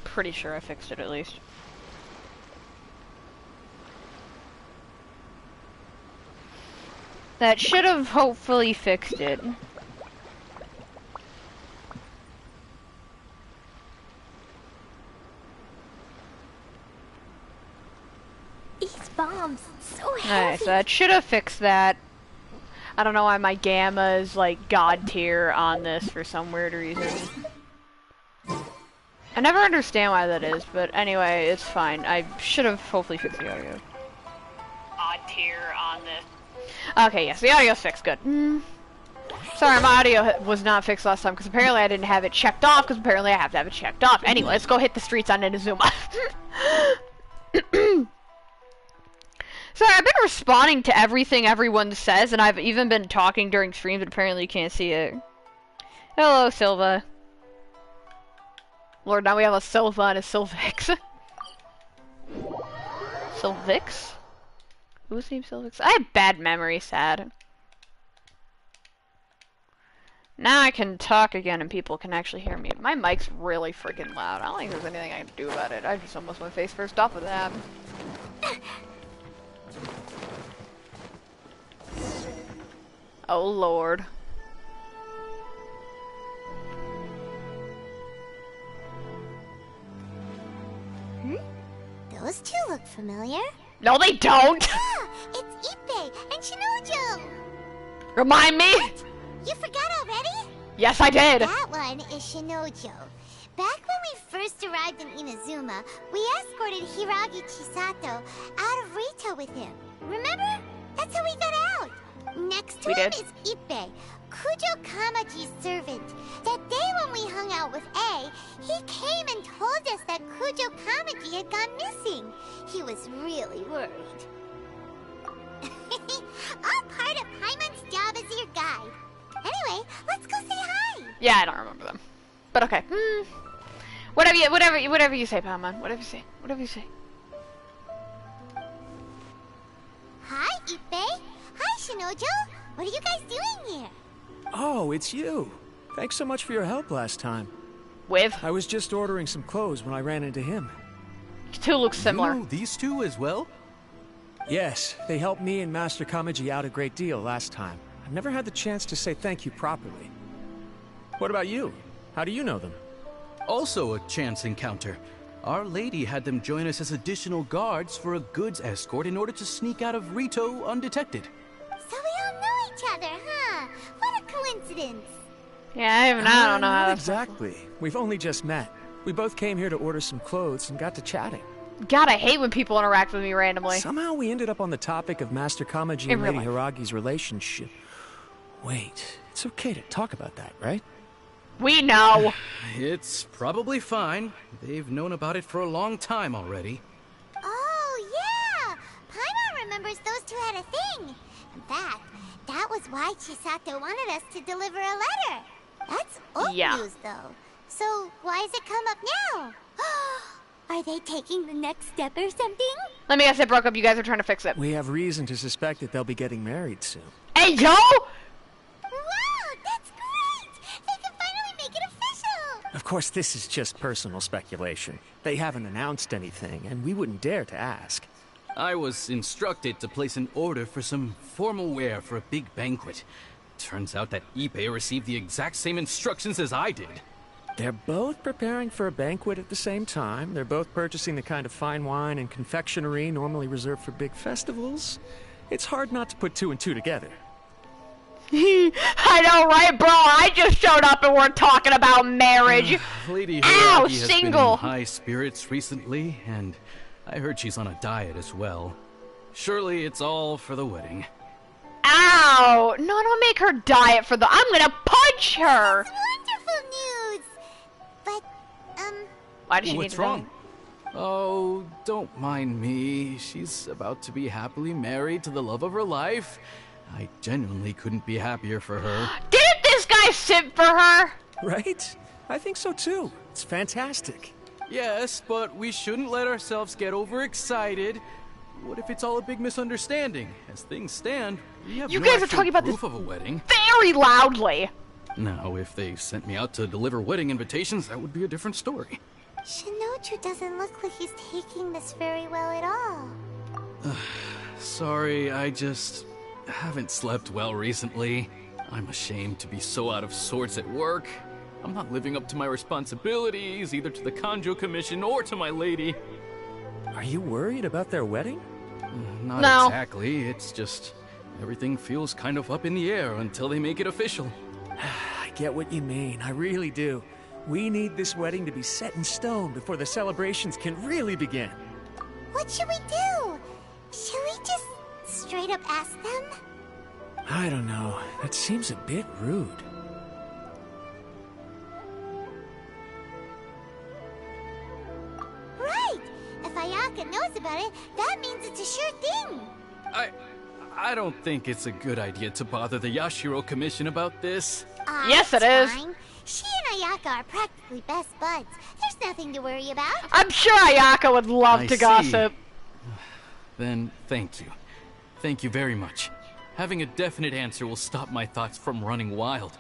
pretty sure I fixed it at least. That should have hopefully fixed it. These bombs, so heavy. Alright, so that should have fixed that. I don't know why my gamma is like god tier on this for some weird reason. I never understand why that is, but anyway, it's fine. I should have hopefully fixed the audio. Odd tier on this. Okay, yes, the audio's fixed. Good. Sorry, my audio was not fixed last time because apparently I didn't have it checked off because apparently I have to have it checked off. Anyway, let's go hit the streets on Inazuma. Sorry, I've been responding to everything everyone says, and I've even been talking during streams, but apparently you can't see it. Hello, Silva. Lord, now we have a Silva and a Sylvix. Sylvix? Who's named Sylvix? I have bad memory, sad. Now I can talk again and people can actually hear me. My mic's really freaking loud. I don't think there's anything I can do about it. I just almost went face first off with that. Oh Lord. Those two look familiar. No, they don't! Ah, it's Ippei and Shinojo! Remind me! What? You forgot already? Yes, I did! That one is Shinojo. Back when we first arrived in Inazuma, we escorted Hiragi Chisato out of Rito with him. Remember? That's how we got out. Next to him is Ippei, Kujo Kamaji's servant. That day when we hung out with A, he came and told us that Kujo Kamaji had gone missing. He was really worried. All part of Paimon's job as your guide. Anyway, let's go say hi. Yeah, I don't remember them. But okay. Whatever you say, Paimon. Whatever you say. Hi, Ippei. Hi, Shinojo. What are you guys doing here? Oh, it's you. Thanks so much for your help last time. With? I was just ordering some clothes when I ran into him. You two look similar. You know these two as well? Yes, they helped me and Master Kamaji out a great deal last time. I've never had the chance to say thank you properly. What about you? How do you know them? Also a chance encounter. Our lady had them join us as additional guards for a goods escort in order to sneak out of Rito undetected. So we all know each other, huh? What a coincidence. Yeah, I don't know how Not that's exactly. We've only just met. We both came here to order some clothes and got to chatting. God, I hate when people interact with me randomly. Somehow we ended up on the topic of Master Kamaji and Lady Hiragi's relationship. Wait, it's okay to talk about that, right? We know. It's probably fine. They've known about it for a long time already. Oh, yeah! Paimon remembers those two had a thing. In fact, that was why Chisato wanted us to deliver a letter. That's old news, though. So, why has it come up now? Are they taking the next step or something? Let me guess, it broke up. You guys are trying to fix it. We have reason to suspect that they'll be getting married soon. Hey, yo! Wow, that's great! They can finally make it official! Of course, this is just personal speculation. They haven't announced anything, and we wouldn't dare to ask. I was instructed to place an order for some formal wear for a big banquet. Turns out that Ippei received the exact same instructions as I did. They're both preparing for a banquet at the same time. They're both purchasing the kind of fine wine and confectionery normally reserved for big festivals. It's hard not to put two and two together. I know, right, bro? I just showed up and we're talking about marriage. Lady Ow, Hiragi has been in high spirits recently, and I heard she's on a diet as well. Surely it's all for the wedding. Ow! No, don't make her diet for the. I'm gonna punch her. That's wonderful news. But why does she What's need to wrong? die? Oh, don't mind me. She's about to be happily married to the love of her life. I genuinely couldn't be happier for her. Didn't this guy simp for her? Right? I think so too. It's fantastic. Yes, but we shouldn't let ourselves get overexcited. What if it's all a big misunderstanding? As things stand, we have You no guys are actual talking about proof this of a wedding. very loudly. Now, if they sent me out to deliver wedding invitations, that would be a different story. Shinoju doesn't look like he's taking this very well at all. Sorry, I just haven't slept well recently. I'm ashamed to be so out of sorts at work. I'm not living up to my responsibilities, either to the Kanjo Commission or to my lady. Are you worried about their wedding? Not exactly, it's just everything feels kind of up in the air until they make it official. I get what you mean, I really do. We need this wedding to be set in stone before the celebrations can really begin. What should we do? Should we just straight up ask them? I don't know. That seems a bit rude. Right! If Ayaka knows about it, that means it's a sure thing. I don't think it's a good idea to bother the Yashiro Commission about this. Yes, it is. Fine. She and Ayaka are practically best buds. There's nothing to worry about. I'm sure Ayaka would love to gossip. Then thank you. Thank you very much. Having a definite answer will stop my thoughts from running wild.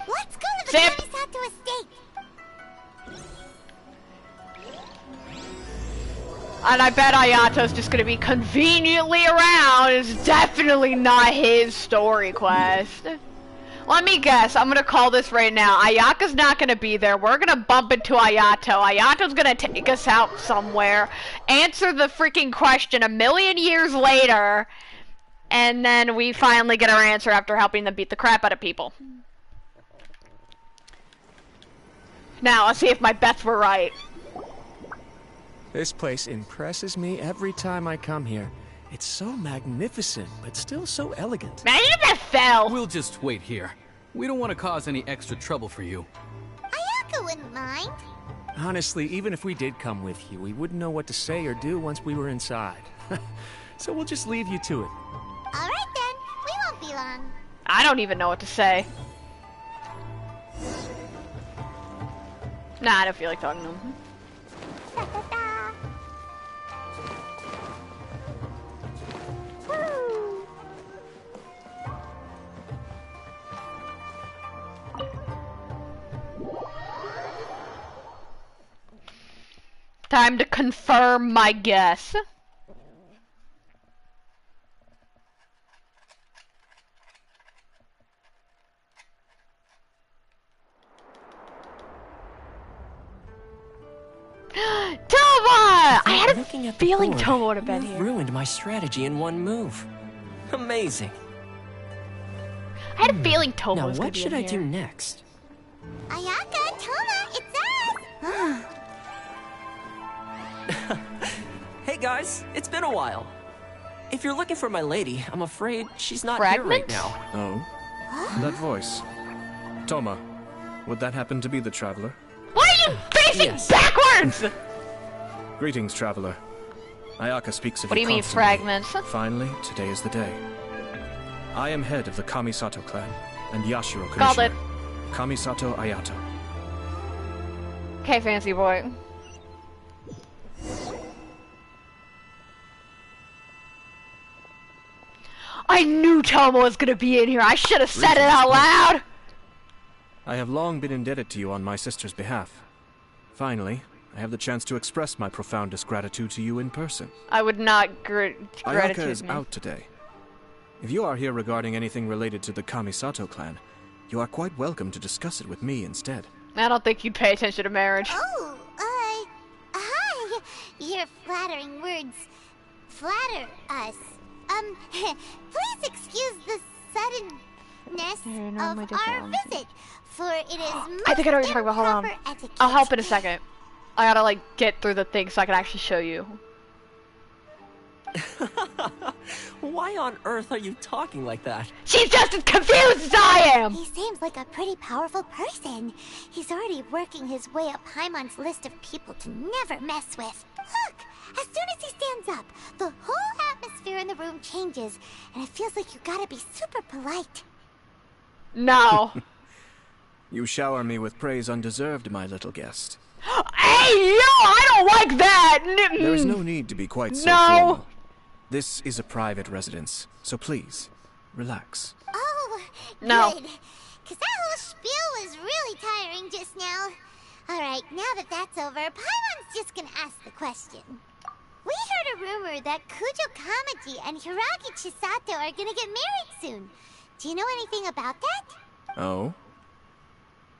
Let's go to the Kamisato estate. And I bet Ayato's just gonna be conveniently around. It's definitely not his story quest. Let me guess, I'm gonna call this right now. Ayaka's not gonna be there. We're gonna bump into Ayato. Ayato's gonna take us out somewhere, answer the freaking question a million years later, and then we finally get our answer after helping them beat the crap out of people. Now, let's see if my bets were right. This place impresses me every time I come here. It's so magnificent, but still so elegant. Man, you just fell! We'll just wait here. We don't want to cause any extra trouble for you. Ayaka wouldn't mind. Honestly, even if we did come with you, we wouldn't know what to say or do once we were inside. So we'll just leave you to it. Alright then, we won't be long. I don't even know what to say. Nah, I don't feel like talking to him. Time to confirm my guess. Toma! I had a feeling Toma would have been here. Ruined my strategy in one move. Amazing. I had a feeling Toma was going Now to be what should I here. do next? Ayaka, Toma, it's us! Hey guys, it's been a while. If you're looking for my lady, I'm afraid she's not Fragment? here right now. Oh? That voice. Toma, would that happen to be the traveler? Why are you facing Yes. backwards? Greetings, traveler. Ayaka speaks of What do you mean, constantly. fragments? Finally, today is the day. I am head of the Kamisato clan and Yashiro Called commissioner. it. Kamisato Ayato. Okay, fancy boy. I knew Toma was gonna be in here. I should have said it out loud. I have long been indebted to you on my sister's behalf. Finally, I have the chance to express my profoundest gratitude to you in person. I would not Ayaka gratitude is me. out today. If you are here regarding anything related to the Kamisato clan, you are quite welcome to discuss it with me instead. I don't think you'd pay attention to marriage. Oh, hi. Your flattering words flatter us. Please excuse the suddenness normally of does that our one. visit, for it is most I think I know what you're talking about. Hold on. improper etiquette. I'll help in a second. I gotta like get through the thing so I can actually show you. Why on earth are you talking like that? She's just as confused as I am! He seems like a pretty powerful person. He's already working his way up Paimon's list of people to never mess with. Look! As soon as he stands up, the whole atmosphere in the room changes, and it feels like you gotta be super polite. No. You shower me with praise undeserved, my little guest. Hey, yo! I don't like that! There is no need to be quite so No. formal. This is a private residence, so please, relax. Oh, No. good. Because that whole spiel was really tiring just now. Alright, now that that's over, Paimon's just gonna ask the question. We heard a rumor that Kujo Kamaji and Hiragi Chisato are gonna get married soon. Do you know anything about that? Oh?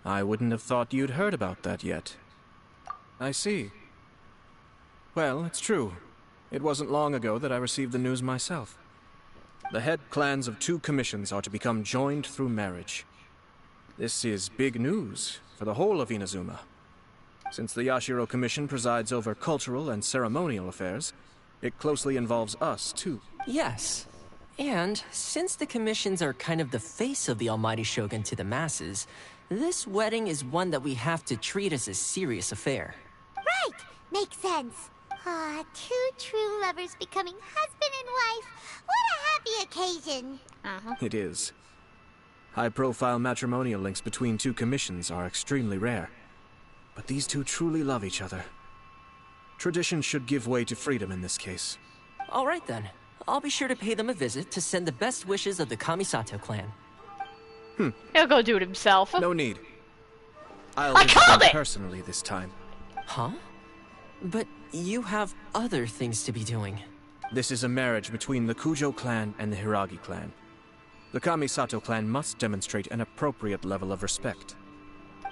I wouldn't have thought you'd heard about that yet. I see. Well, it's true. It wasn't long ago that I received the news myself. The head clans of 2 commissions are to become joined through marriage. This is big news for the whole of Inazuma. Since the Yashiro Commission presides over cultural and ceremonial affairs, it closely involves us, too. Yes. And since the commissions are kind of the face of the Almighty Shogun to the masses, this wedding is one that we have to treat as a serious affair. Right! Makes sense. Ah, 2 true lovers becoming husband and wife. What a happy occasion. It is. High-profile matrimonial links between 2 commissions are extremely rare. But these 2 truly love each other. Tradition should give way to freedom in this case. All right then. I'll be sure to pay them a visit to send the best wishes of the Kamisato clan. He'll go do it himself. No need. I'll I visit called them it! personally this time. Huh? But you have other things to be doing. This is a marriage between the Kujo clan and the Hiragi clan. The Kamisato clan must demonstrate an appropriate level of respect.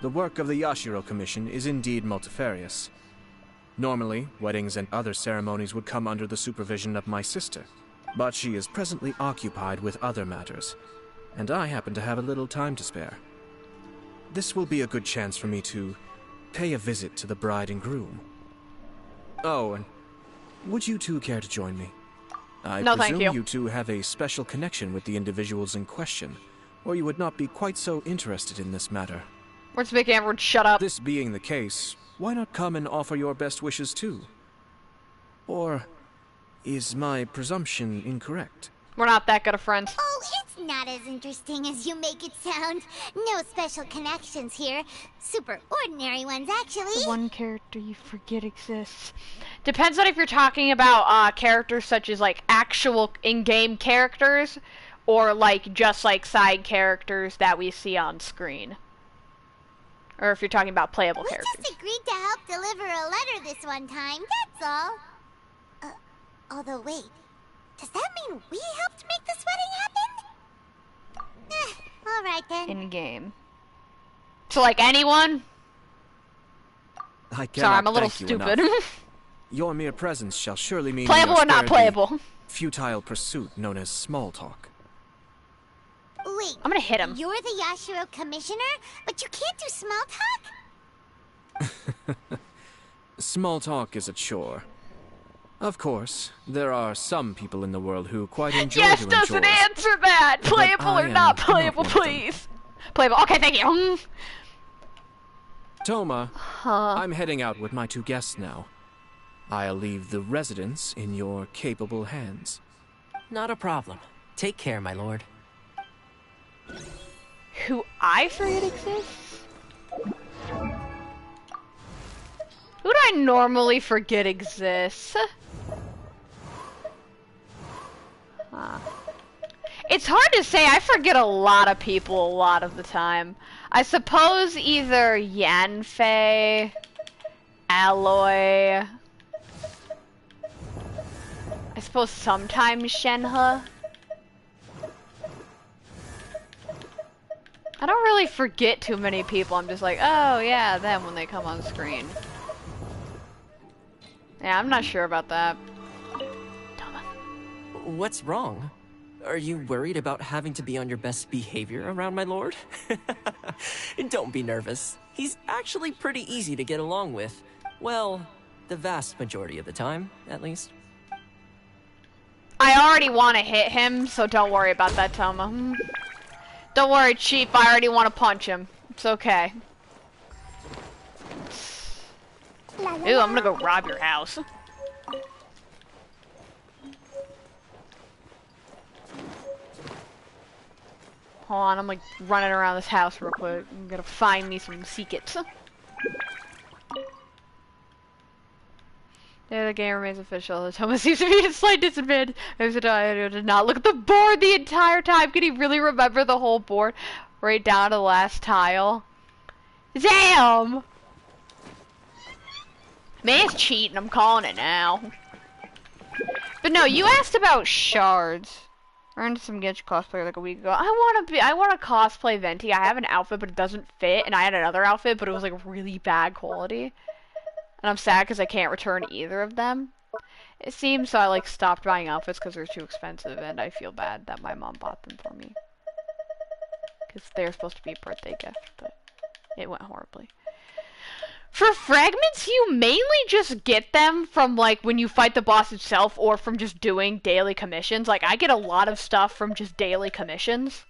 The work of the Yashiro Commission is indeed multifarious. Normally, weddings and other ceremonies would come under the supervision of my sister, but she is presently occupied with other matters, and I happen to have a little time to spare. This will be a good chance for me to pay a visit to the bride and groom. Oh, and would you 2 care to join me? I No, presume thank you. you 2 have a special connection with the individuals in question, or you would not be quite so interested in this matter. Let's make everyone shut up. This being the case, why not come and offer your best wishes too? Or is my presumption incorrect? We're not that good of friends. Oh, it's not as interesting as you make it sound. No special connections here. Super ordinary ones, actually. The one character you forget exists. Depends on if you're talking about characters such as like actual in-game characters, or like just like side characters that we see on screen. Or if you're talking about playable We characters. just agreed to help deliver a letter this one time, that's all. Although wait, does that mean we helped make this wedding happen? Alright then. In-game. So like anyone? I cannot Sorry, I'm a little thank you stupid. enough. Your mere presence shall surely mean Playable we are or not spared the playable? futile pursuit known as small talk. Wait, I'm gonna hit him. you're the Yashiro Commissioner, but you can't do small talk? Small talk is a chore. Of course, there are some people in the world who quite enjoy Yes doing doesn't chores. answer that! Playable I or am not not playable, one of them. please! Playable. Okay, thank you. Toma, I'm heading out with my 2 guests now. I'll leave the residence in your capable hands. Not a problem. Take care, my lord. Who I forget exists? Who do I normally forget exists? It's hard to say. I forget a lot of people a lot of the time. I suppose either Yanfei, Alloy. I suppose sometimes Shenhe. I don't really forget too many people. I'm just like, oh yeah, them when they come on screen. Yeah, I'm not sure about that. What's wrong? Are you worried about having to be on your best behavior around my lord? Don't be nervous. He's actually pretty easy to get along with. Well, the vast majority of the time, at least. I already want to hit him, so don't worry about that, Toma. Don't worry, Chief. I already want to punch him. It's okay. Ew, I'm gonna go rob your house. Hold on, I'm like running around this house real quick. I'm gonna find me some secrets. There, the game remains official. Thomas seems to be at a slight disadvantage. Ayato did not look at the board the entire time. Could he really remember the whole board? Right down to the last tile. Damn! May's cheating, I'm calling it now. But no, you asked about shards. I ran into some Genshin cosplayer like a week ago. I want to cosplay Venti. I have an outfit, but it doesn't fit, and I had another outfit, but it was like really bad quality. And I'm sad because I can't return either of them. It seems so I like stopped buying outfits because they're too expensive, and I feel bad that my mom bought them for me. Because they're supposed to be a birthday gift, but it went horribly. For fragments, you mainly just get them from, like, when you fight the boss itself, or from just doing daily commissions. Like, I get a lot of stuff from just daily commissions.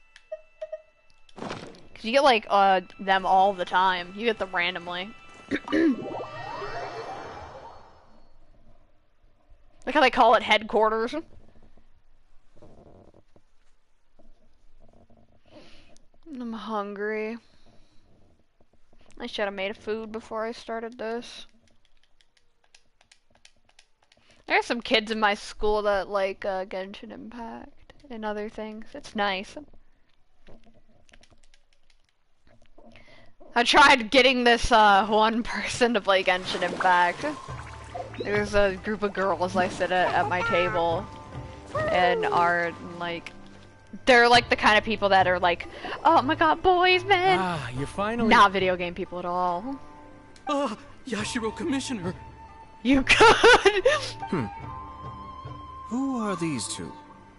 Because you get, like, them all the time. You get them randomly. Like how they call it headquarters. I'm hungry. I should have made a food before I started this. There are some kids in my school that like Genshin Impact and other things. It's nice. I tried getting this one person to play Genshin Impact. There's a group of girls I sit at my table and are like, they're like the kind of people that are like, oh my god, boys, man. Ah, you're finally not video game people at all. Oh, Yashiro Commissioner. You could. Who are these two?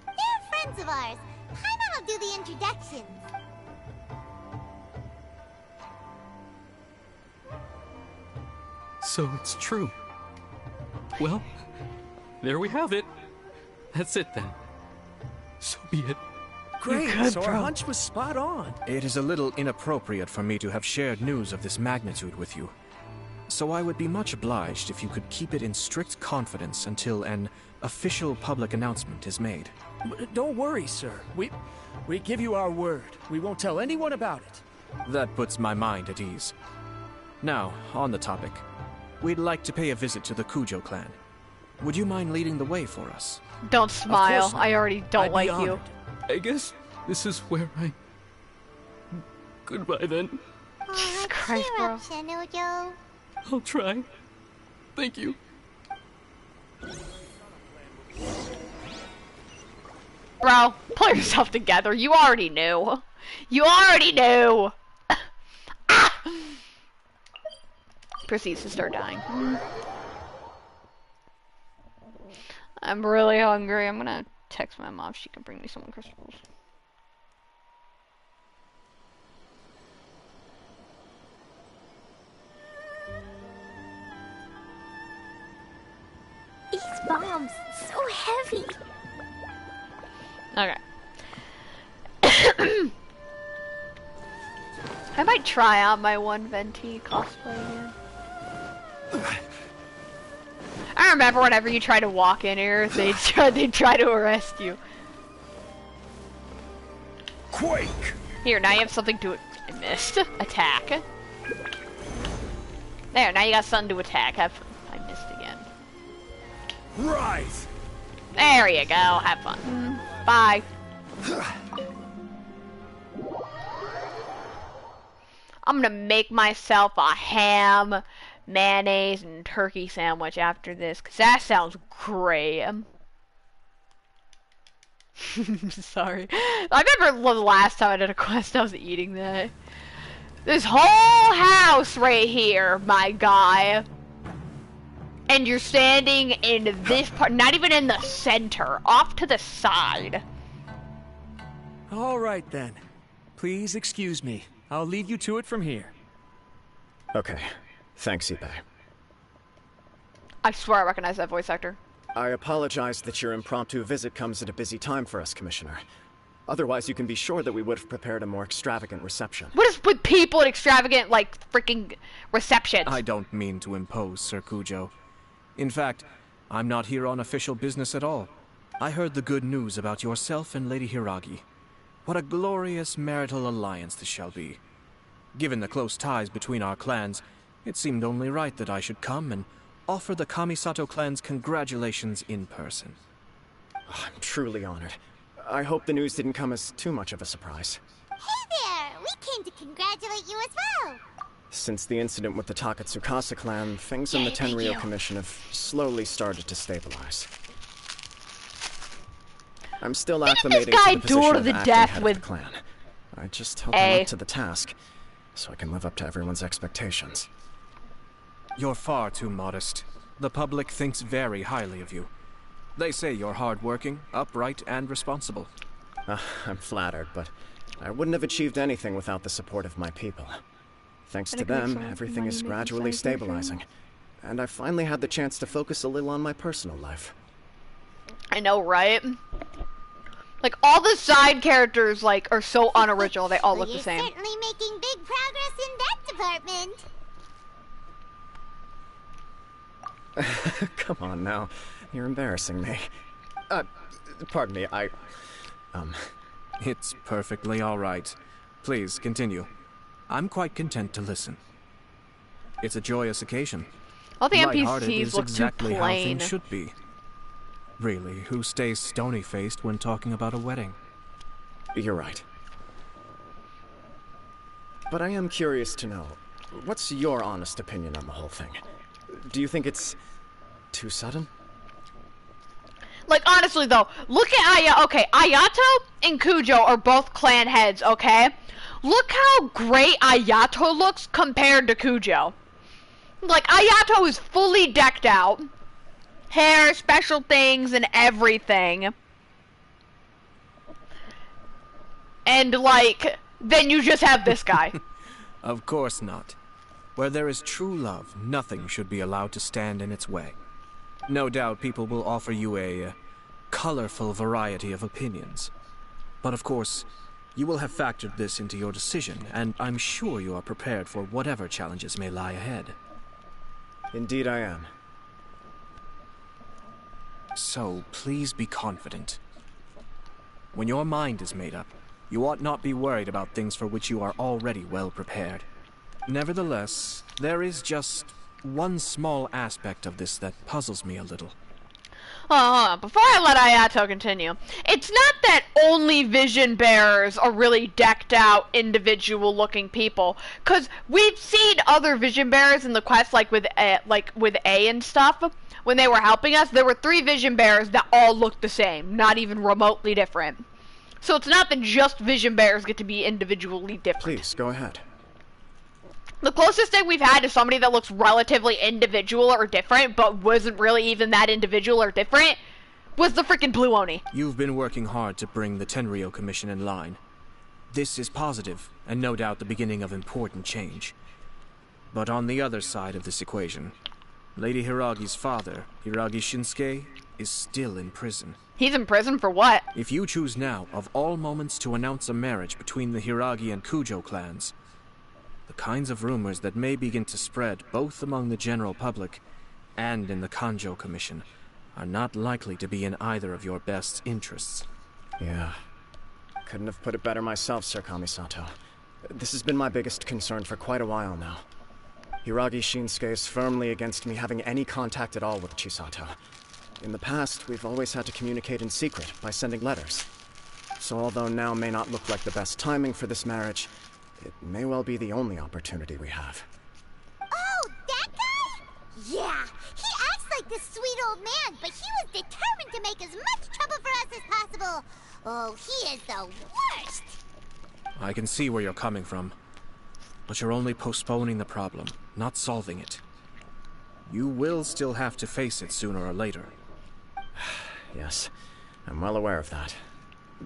They're friends of ours. Paimon will do the introductions. So it's true. Well, there we have it. That's it then. So be it. great. Good, So bro. our hunch was spot on. It is a little inappropriate for me to have shared news of this magnitude with you. So I would be much obliged if you could keep it in strict confidence until an official public announcement is made. Don't worry, sir. We give you our word. We won't tell anyone about it. That puts my mind at ease. Now, on the topic. We'd like to pay a visit to the Kujo clan. Would you mind leading the way for us? Don't smile. course not. I already don't I'd be like you. honored. I guess this is where I... Goodbye then. Jesus Aw, Christ, cheer bro. up, Shanojo. I'll try. Thank you. Bro, pull yourself together. You already knew. You already knew. Ah! Proceeds to start dying. I'm really hungry. I'm gonna text my mom if she can bring me some crystals. These bombs, so heavy. Okay. I might try out my one Venti cosplay again. I remember whenever you try to walk in here, they'd try to arrest you. Quake! Here, now you have something to... I missed. Attack. There, now you got something to attack. I missed again. Rise! There you go. Have fun. Bye. I'm gonna make myself a ham, mayonnaise, and turkey sandwich after this, because that sounds great. Sorry. I remember the last time I did a quest, I was eating that. This whole house right here, my guy. And you're standing in this part, not even in the center, off to the side. All right, then. Please excuse me. I'll lead you to it from here. Okay. Thanks, Ippei. I swear I recognize that voice actor. I apologize that your impromptu visit comes at a busy time for us, Commissioner. Otherwise, you can be sure that we would have prepared a more extravagant reception. What is with people and extravagant, like, freaking receptions? I don't mean to impose, Sir Kujo. In fact, I'm not here on official business at all. I heard the good news about yourself and Lady Hiragi. What a glorious marital alliance this shall be. Given the close ties between our clans, it seemed only right that I should come and offer the Kamisato clan's congratulations in person. I'm truly honored. I hope the news didn't come as too much of a surprise. Hey there! We came to congratulate you as well. Since the incident with the Takatsukasa clan, things in the Tenryou Commission have slowly started to stabilize. I'm still acclimating to the position of acting head of the clan. I just hope I'm up to the task, so I can live up to everyone's expectations. You're far too modest. The public thinks very highly of you. They say you're hardworking, upright, and responsible. I'm flattered, but I wouldn't have achieved anything without the support of my people. Thanks to them, everything is gradually stabilizing, and I've finally had the chance to focus a little on my personal life. I know, right? Like, all the side characters, like, are so unoriginal, they all look the same. You're certainly making big progress in that department. Come on now, you're embarrassing me. Pardon me, It's perfectly all right. Please, continue. I'm quite content to listen. It's a joyous occasion. All the Lighthearted NPCs is look exactly too how plain. things should be. Really, who stays stony-faced when talking about a wedding? You're right. But I am curious to know, what's your honest opinion on the whole thing? Do you think it's too sudden? Like, honestly, though, look at Ayato. Okay, Ayato and Kujo are both clan heads, okay? Look how great Ayato looks compared to Kujo. Like, Ayato is fully decked out. Hair, special things, and everything. And, like, then you just have this guy. Of course not. Where there is true love, nothing should be allowed to stand in its way. No doubt people will offer you a colorful variety of opinions. But of course, you will have factored this into your decision, and I'm sure you are prepared for whatever challenges may lie ahead. Indeed I am. So, please be confident. When your mind is made up, you ought not be worried about things for which you are already well prepared. Nevertheless, there is just one small aspect of this that puzzles me a little. Hold on, before I let Ayato continue, it's not that only vision bearers are really decked out, individual-looking people, because we've seen other vision bearers in the quest, like with A and stuff. When they were helping us, there were 3 vision bearers that all looked the same, not even remotely different. So it's not that just vision bearers get to be individually different. Please, go ahead. The closest thing we've had to somebody that looks relatively individual or different, but wasn't really even that individual or different, was the freaking Blue Oni. You've been working hard to bring the Tenryou Commission in line. This is positive, and no doubt the beginning of important change. But on the other side of this equation, Lady Hiragi's father, Hiragi Shinsuke, is still in prison. He's in prison for what? If you choose now, of all moments, to announce a marriage between the Hiragi and Kujo clans, the kinds of rumors that may begin to spread both among the general public and in the Kanjo Commission are not likely to be in either of your best interests. Yeah. Couldn't have put it better myself, Sir Kamisato. This has been my biggest concern for quite a while now. Hiragi Shinsuke is firmly against me having any contact at all with Chisato. In the past, we've always had to communicate in secret by sending letters. So although now may not look like the best timing for this marriage, it may well be the only opportunity we have. Oh, that guy? Yeah, he acts like this sweet old man, but he was determined to make as much trouble for us as possible. Oh, he is the worst! I can see where you're coming from, but you're only postponing the problem, not solving it. You will still have to face it sooner or later. Yes, I'm well aware of that.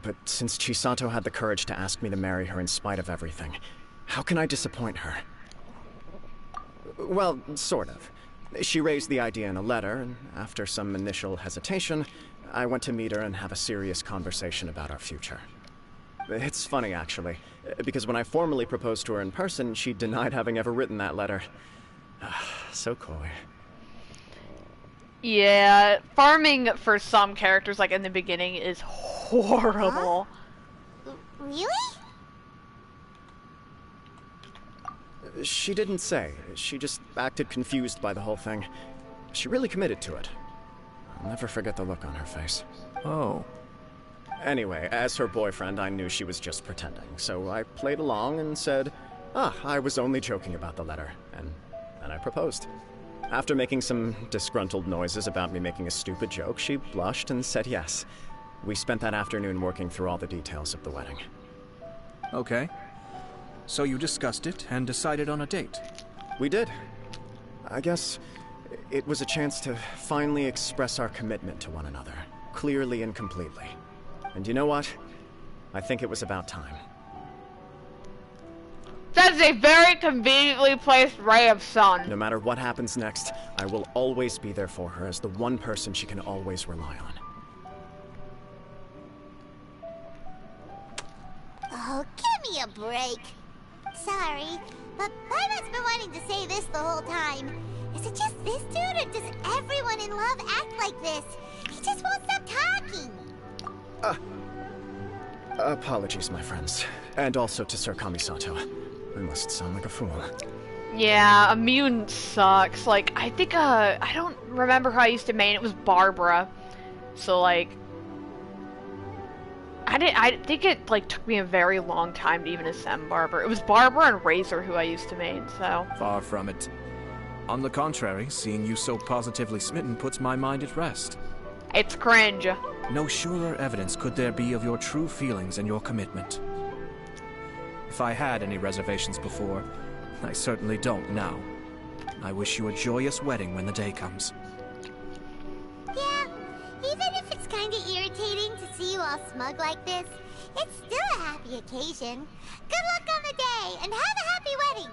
But since Chisato had the courage to ask me to marry her in spite of everything, how can I disappoint her? Well, sort of. She raised the idea in a letter, and after some initial hesitation, I went to meet her and have a serious conversation about our future. It's funny, actually, because when I formally proposed to her in person, she denied having ever written that letter. So coy. Yeah, farming for some characters, like in the beginning, is horrible. Huh? Really? She didn't say. She just acted confused by the whole thing. She really committed to it. I'll never forget the look on her face. Oh. Anyway, as her boyfriend, I knew she was just pretending, so I played along and said, Ah, I was only joking about the letter, and then I proposed. After making some disgruntled noises about me making a stupid joke, she blushed and said yes. We spent that afternoon working through all the details of the wedding. Okay. So you discussed it and decided on a date? We did. I guess it was a chance to finally express our commitment to one another, clearly and completely. And you know what? I think it was about time. That's a very conveniently placed ray of sun. No matter what happens next, I will always be there for her as the one person she can always rely on. Oh, give me a break. Sorry, but Paimon's been wanting to say this the whole time. Is it just this dude, or does everyone in love act like this? He just won't stop talking. Apologies, my friends. And also to Sir Kamisato. I must sound like a fool. Yeah, Immune sucks. Like, I think, I don't remember who I used to main. It was Barbara. So, like, I think it, like, took me a very long time to even ascend Barbara. It was Barbara and Razor who I used to main, so. Far from it. On the contrary, seeing you so positively smitten puts my mind at rest. It's cringe. No surer evidence could there be of your true feelings and your commitment. If I had any reservations before, I certainly don't now. I wish you a joyous wedding when the day comes. Yeah, even if it's kinda irritating to see you all smug like this, it's still a happy occasion. Good luck on the day, and have a happy wedding!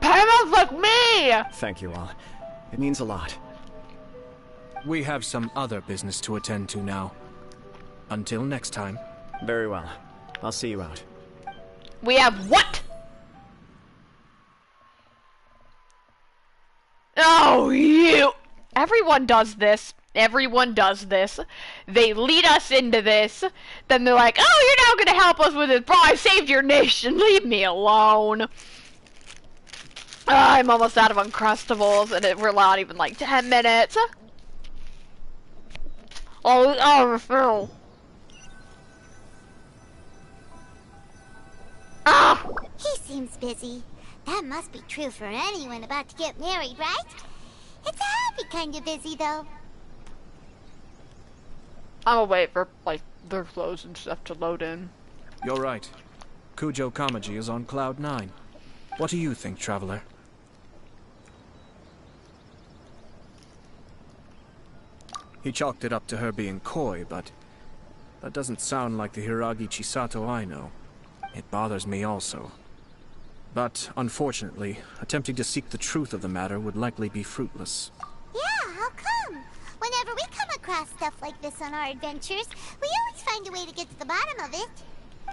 Paimon's like me! Thank you all. It means a lot. We have some other business to attend to now. Until next time. Very well. I'll see you out. We have what? Oh, you! Everyone does this. Everyone does this. They lead us into this. Then they're like, oh, you're now gonna help us with this. Bro, I saved your nation. Leave me alone. I'm almost out of Uncrustables, and we're not even like 10 minutes. Oh, Phil. Ah! He seems busy. That must be true for anyone about to get married, right? It's a happy kind of busy, though. I'll wait for, like, their clothes and stuff to load in. You're right. Kujo Kamaji is on Cloud 9. What do you think, Traveler? He chalked it up to her being coy, but that doesn't sound like the Hiragi Chisato I know. It bothers me also. But, unfortunately, attempting to seek the truth of the matter would likely be fruitless. Yeah, how come? Whenever we come across stuff like this on our adventures, we always find a way to get to the bottom of it.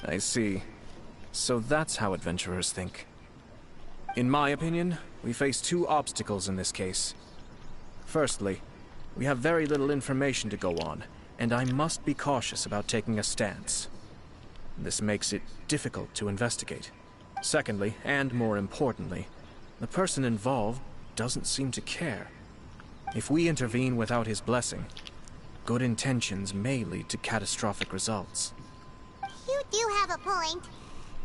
I see. So that's how adventurers think. In my opinion, we face two obstacles in this case. Firstly, we have very little information to go on, and I must be cautious about taking a stance. This makes it difficult to investigate. Secondly, and more importantly, the person involved doesn't seem to care. If we intervene without his blessing, good intentions may lead to catastrophic results. You do have a point.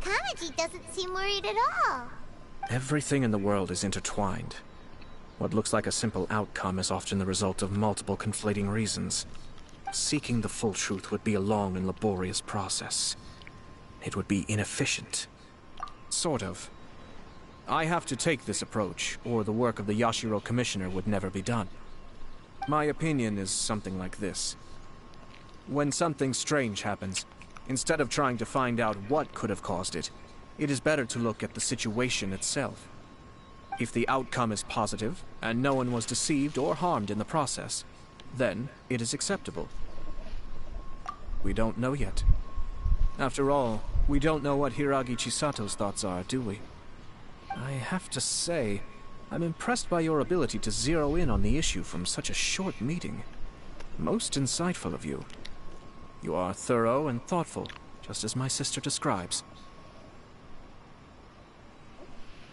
Kamaji doesn't seem worried at all. Everything in the world is intertwined. What looks like a simple outcome is often the result of multiple conflating reasons. Seeking the full truth would be a long and laborious process. It would be inefficient. Sort of. I have to take this approach, or the work of the Yashiro Commissioner would never be done. My opinion is something like this. When something strange happens, instead of trying to find out what could have caused it, it is better to look at the situation itself. If the outcome is positive, and no one was deceived or harmed in the process, then it is acceptable. We don't know yet. After all, we don't know what Hiragi Chisato's thoughts are, do we? I have to say, I'm impressed by your ability to zero in on the issue from such a short meeting. Most insightful of you. You are thorough and thoughtful, just as my sister describes.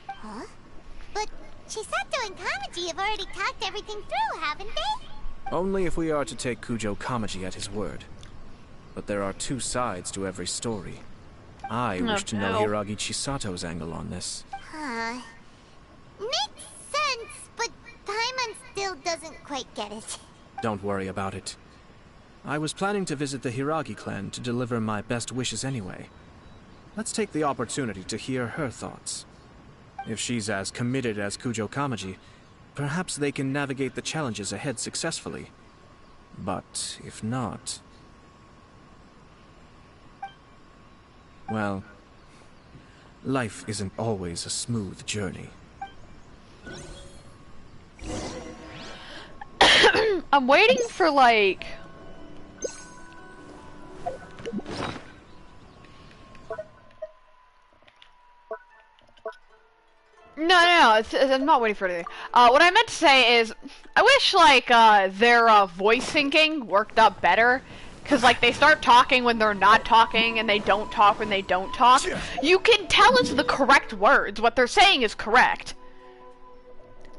Huh? But Chisato and Kamaji have already talked everything through, haven't they? Only if we are to take Kujo Kamaji at his word. But there are two sides to every story. I wish to know no. Hiragi Chisato's angle on this. Huh. Makes sense, but Paimon still doesn't quite get it. Don't worry about it. I was planning to visit the Hiragi clan to deliver my best wishes anyway. Let's take the opportunity to hear her thoughts. If she's as committed as Kujo Kamaji, perhaps they can navigate the challenges ahead successfully. But if not... well, life isn't always a smooth journey. I'm waiting for, like... No, I'm not waiting for anything. What I meant to say is, I wish, like, their, voice syncing worked up better. Cause, like, they start talking when they're not talking, and they don't talk when they don't talk. You can tell it's the correct words. What they're saying is correct.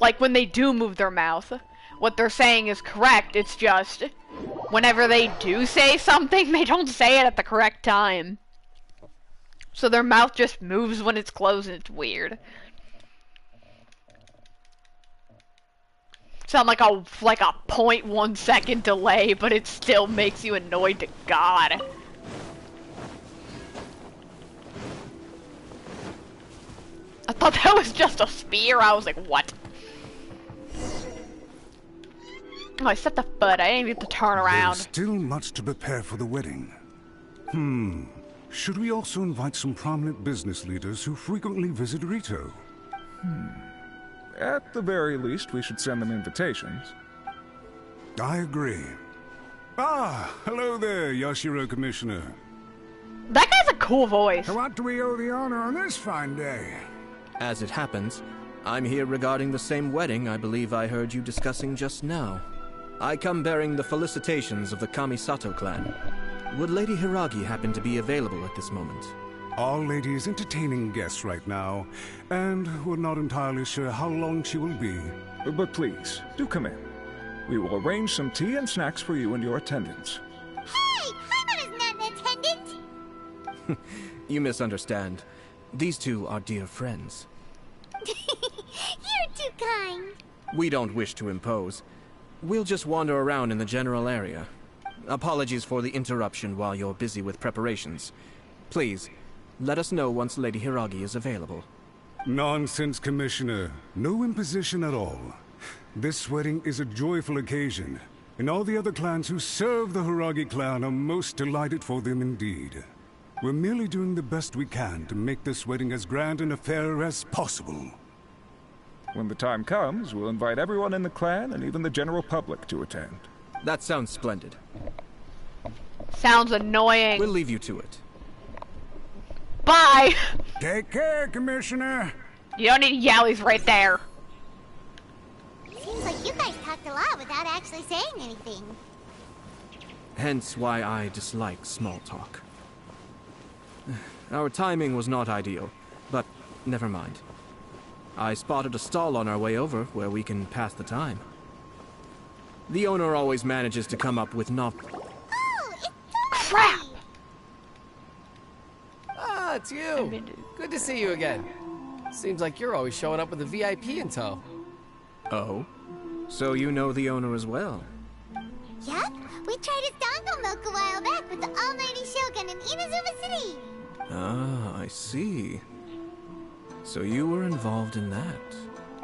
Like, when they do move their mouth, what they're saying is correct. It's just, whenever they do say something, they don't say it at the correct time. So their mouth just moves when it's closed, and it's weird. Sound like a 0.1 second delay, but it still makes you annoyed to God. I thought that was just a spear. I was like, what? Oh, I set the foot. I didn't even have to turn around. There's still much to prepare for the wedding. Should we also invite some prominent business leaders who frequently visit Rito? At the very least, we should send them invitations. I agree. Ah, hello there, Yashiro Commissioner. That guy's a cool voice. To what do we owe the honor on this fine day? As it happens, I'm here regarding the same wedding I believe I heard you discussing just now. I come bearing the felicitations of the Kamisato clan. Would Lady Hiragi happen to be available at this moment? Our lady is entertaining guests right now, and we're not entirely sure how long she will be. But please, do come in. We will arrange some tea and snacks for you and your attendants. Hey! Paimon is not an attendant! You misunderstand. These two are dear friends. You're too kind. We don't wish to impose. We'll just wander around in the general area. Apologies for the interruption while you're busy with preparations. Please, let us know once Lady Hiragi is available. Nonsense, Commissioner. No imposition at all. This wedding is a joyful occasion, and all the other clans who serve the Hiragi clan are most delighted for them indeed. We're merely doing the best we can to make this wedding as grand an affair as possible. When the time comes, we'll invite everyone in the clan and even the general public to attend. That sounds splendid. Sounds annoying. We'll leave you to it. Bye! Take care, Commissioner. You don't need yallies right there. Seems like you guys talked a lot without actually saying anything. Hence why I dislike small talk. Our timing was not ideal, but never mind. I spotted a stall on our way over where we can pass the time. The owner always manages to come up with Oh, it's Dorothy! Crap! Ah, it's you. Good to see you again. Seems like you're always showing up with a VIP in tow. Oh? So you know the owner as well? Yep, we tried his dango milk a while back with the almighty Shogun in Inazuma City. Ah, I see. So you were involved in that.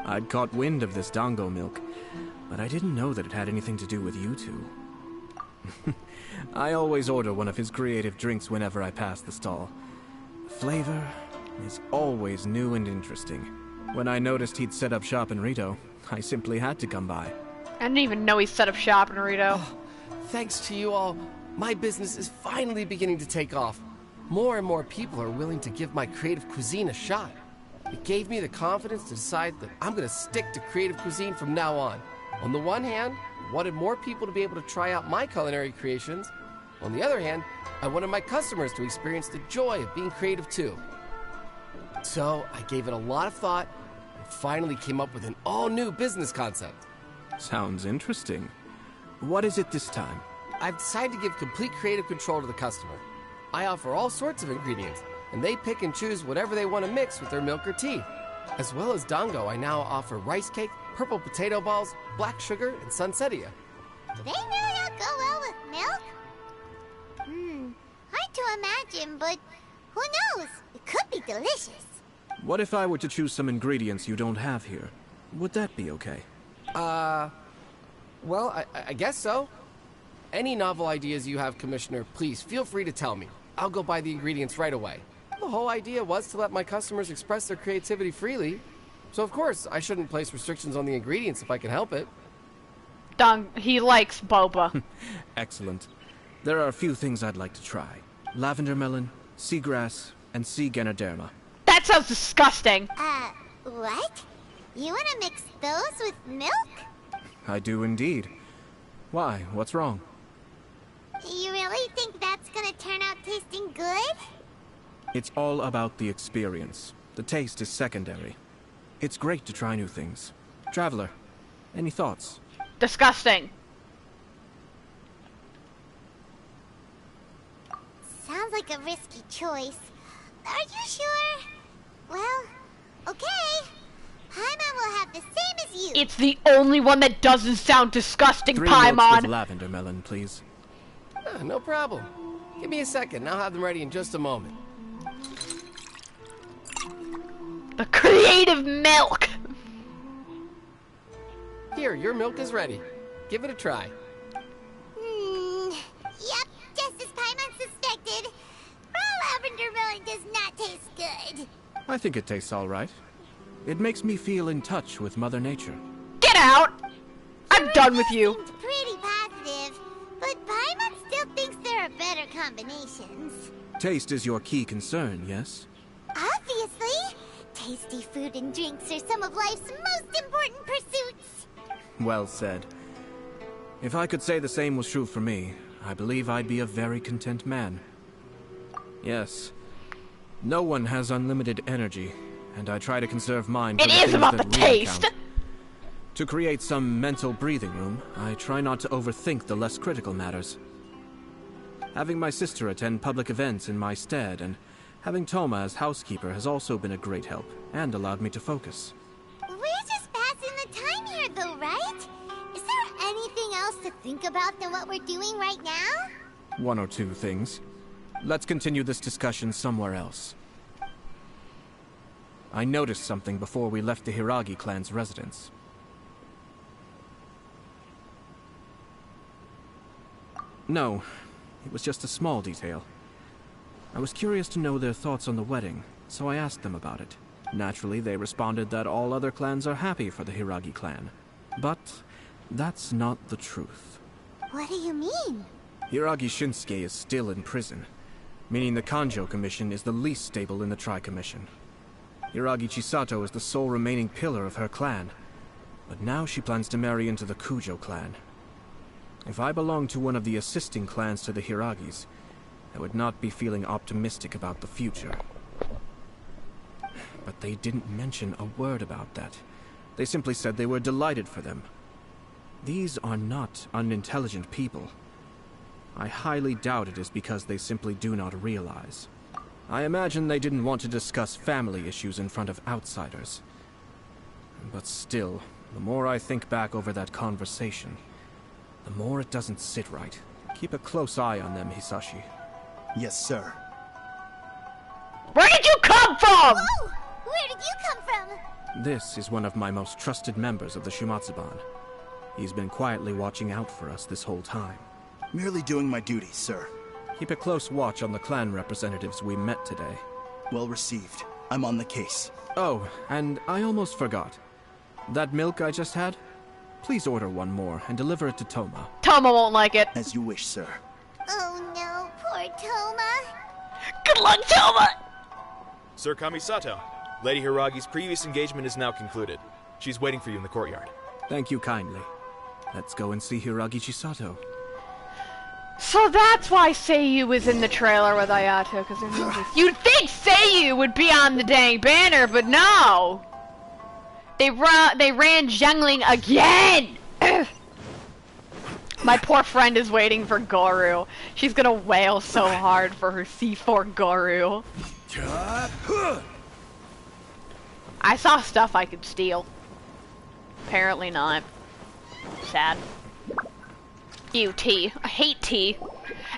I'd caught wind of this dango milk, but I didn't know that it had anything to do with you two. I always order one of his creative drinks whenever I pass the stall. The flavor is always new and interesting. When I noticed he'd set up shop in Rito, I simply had to come by. I didn't even know he set up shop in Rito. Oh, thanks to you all, my business is finally beginning to take off. More and more people are willing to give my creative cuisine a shot. It gave me the confidence to decide that I'm going to stick to creative cuisine from now on. On the one hand, I wanted more people to be able to try out my culinary creations. On the other hand, I wanted my customers to experience the joy of being creative too. So I gave it a lot of thought and finally came up with an all-new business concept. Sounds interesting. What is it this time? I've decided to give complete creative control to the customer. I offer all sorts of ingredients, and they pick and choose whatever they want to mix with their milk or tea. As well as Dango, I now offer rice cake, purple potato balls, black sugar, and sunsettia. Do they really all go well with milk? Hard to imagine, but who knows? It could be delicious. What if I were to choose some ingredients you don't have here? Would that be okay? Well, I guess so. Any novel ideas you have, Commissioner, please feel free to tell me. I'll go buy the ingredients right away. The whole idea was to let my customers express their creativity freely. So of course, I shouldn't place restrictions on the ingredients if I can help it. He likes boba. Excellent. There are a few things I'd like to try. Lavender melon, seagrass, and sea ganoderma. That sounds disgusting. What? You want to mix those with milk? I do indeed. Why? What's wrong? You really think that's gonna turn out tasting good? It's all about the experience. The taste is secondary. It's great to try new things. Traveler, any thoughts? Disgusting. Sounds like a risky choice. Are you sure? Well, okay. Paimon will have the same as you. It's the only one that doesn't sound disgusting, 3 milks Paimon. with lavender melon, please. No problem. Give me a second, I'll have them ready in just a moment. The creative milk! Here, your milk is ready. Give it a try. Yep, just as Paimon suspected. Raw lavender melon does not taste good. I think it tastes all right. It makes me feel in touch with Mother Nature. Get out! I'm done with you. Seems pretty positive, but Paimon still thinks there are better combinations. Taste is your key concern, yes? Obviously! Tasty food and drinks are some of life's most important pursuits. Well said. If I could say the same was true for me, I believe I'd be a very content man. Yes. No one has unlimited energy, and I try to conserve mine for the things about the that really taste! count. To create some mental breathing room, I try not to overthink the less critical matters. Having my sister attend public events in my stead, and having Toma as housekeeper has also been a great help, and allowed me to focus. We're just passing the time here, though, right? Is there anything else to think about than what we're doing right now? 1 or 2 things. Let's continue this discussion somewhere else. I noticed something before we left the Hiragi clan's residence. No, it was just a small detail. I was curious to know their thoughts on the wedding, so I asked them about it. Naturally, they responded that all other clans are happy for the Hiragi clan. But that's not the truth. What do you mean? Hiragi Shinsuke is still in prison, meaning the Kanjo Commission is the least stable in the Tri-Commission. Hiragi Chisato is the sole remaining pillar of her clan, but now she plans to marry into the Kujo clan. If I belonged to one of the assisting clans to the Hiragis, I would not be feeling optimistic about the future. But they didn't mention a word about that. They simply said they were delighted for them. These are not unintelligent people. I highly doubt it is because they simply do not realize. I imagine they didn't want to discuss family issues in front of outsiders. But still, the more I think back over that conversation, the more it doesn't sit right. Keep a close eye on them, Hisashi. Yes, sir. Where did you come from? Oh! Where did you come from? This is one of my most trusted members of the Shumatsuban. He's been quietly watching out for us this whole time. Merely doing my duty, sir. Keep a close watch on the clan representatives we met today. Well received. I'm on the case. Oh, and I almost forgot. That milk I just had? Please order one more and deliver it to Toma. Toma won't like it. As you wish, sir. Oh no, poor Toma. Good luck, Toma! Sir Kamisato, Lady Hiragi's previous engagement is now concluded. She's waiting for you in the courtyard. Thank you kindly. Let's go and see Hiragi Chisato. So that's why Seiyu was in the trailer with Ayato, because you'd think Seiyu would be on the dang banner, but no! They ran Zhengling again! My poor friend is waiting for Goru. She's gonna wail so hard for her C4 Goru. I saw stuff I could steal. Apparently not. Sad. Ew, tea. I hate tea.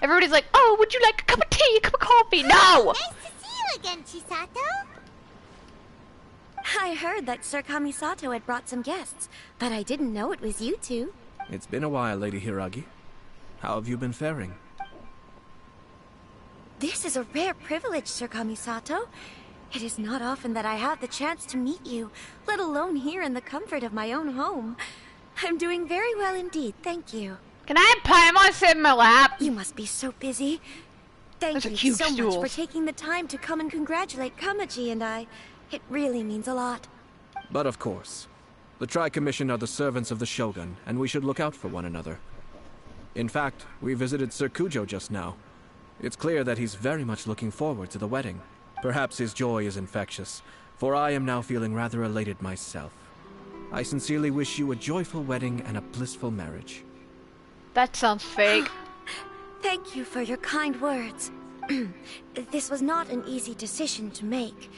Everybody's like, oh, would you like a cup of tea, a cup of coffee? No! Nice to see you again, Chisato. I heard that Sir Kamisato had brought some guests, but I didn't know it was you two. It's been a while, Lady Hiragi. How have you been faring? This is a rare privilege, Sir Kamisato. It is not often that I have the chance to meet you, let alone here in the comfort of my own home. I'm doing very well indeed, thank you. Can I have Paimon sit in my lap? You must be so busy. Thank you so much for taking the time to come and congratulate Kamaji and I. It really means a lot. But of course. The Tri-Commission are the servants of the Shogun, and we should look out for one another. In fact, we visited Sir Kujo just now. It's clear that he's very much looking forward to the wedding. Perhaps his joy is infectious, for I am now feeling rather elated myself. I sincerely wish you a joyful wedding and a blissful marriage. That sounds fake. Thank you for your kind words. This was not an easy decision to make.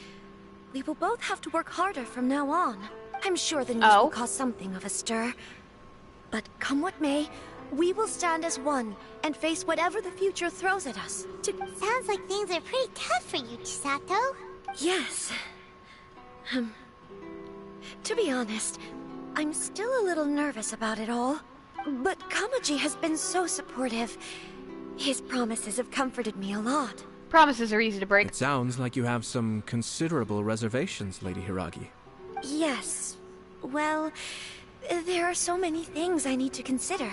We will both have to work harder from now on. I'm sure the news will cause something of a stir. But come what may, we will stand as one and face whatever the future throws at us. Sounds like things are pretty tough for you, Chisato. Yes. To be honest, I'm still a little nervous about it all. But Kamaji has been so supportive. His promises have comforted me a lot. Promises are easy to break. It sounds like you have some considerable reservations, Lady Hiragi. Yes. Well, there are so many things I need to consider.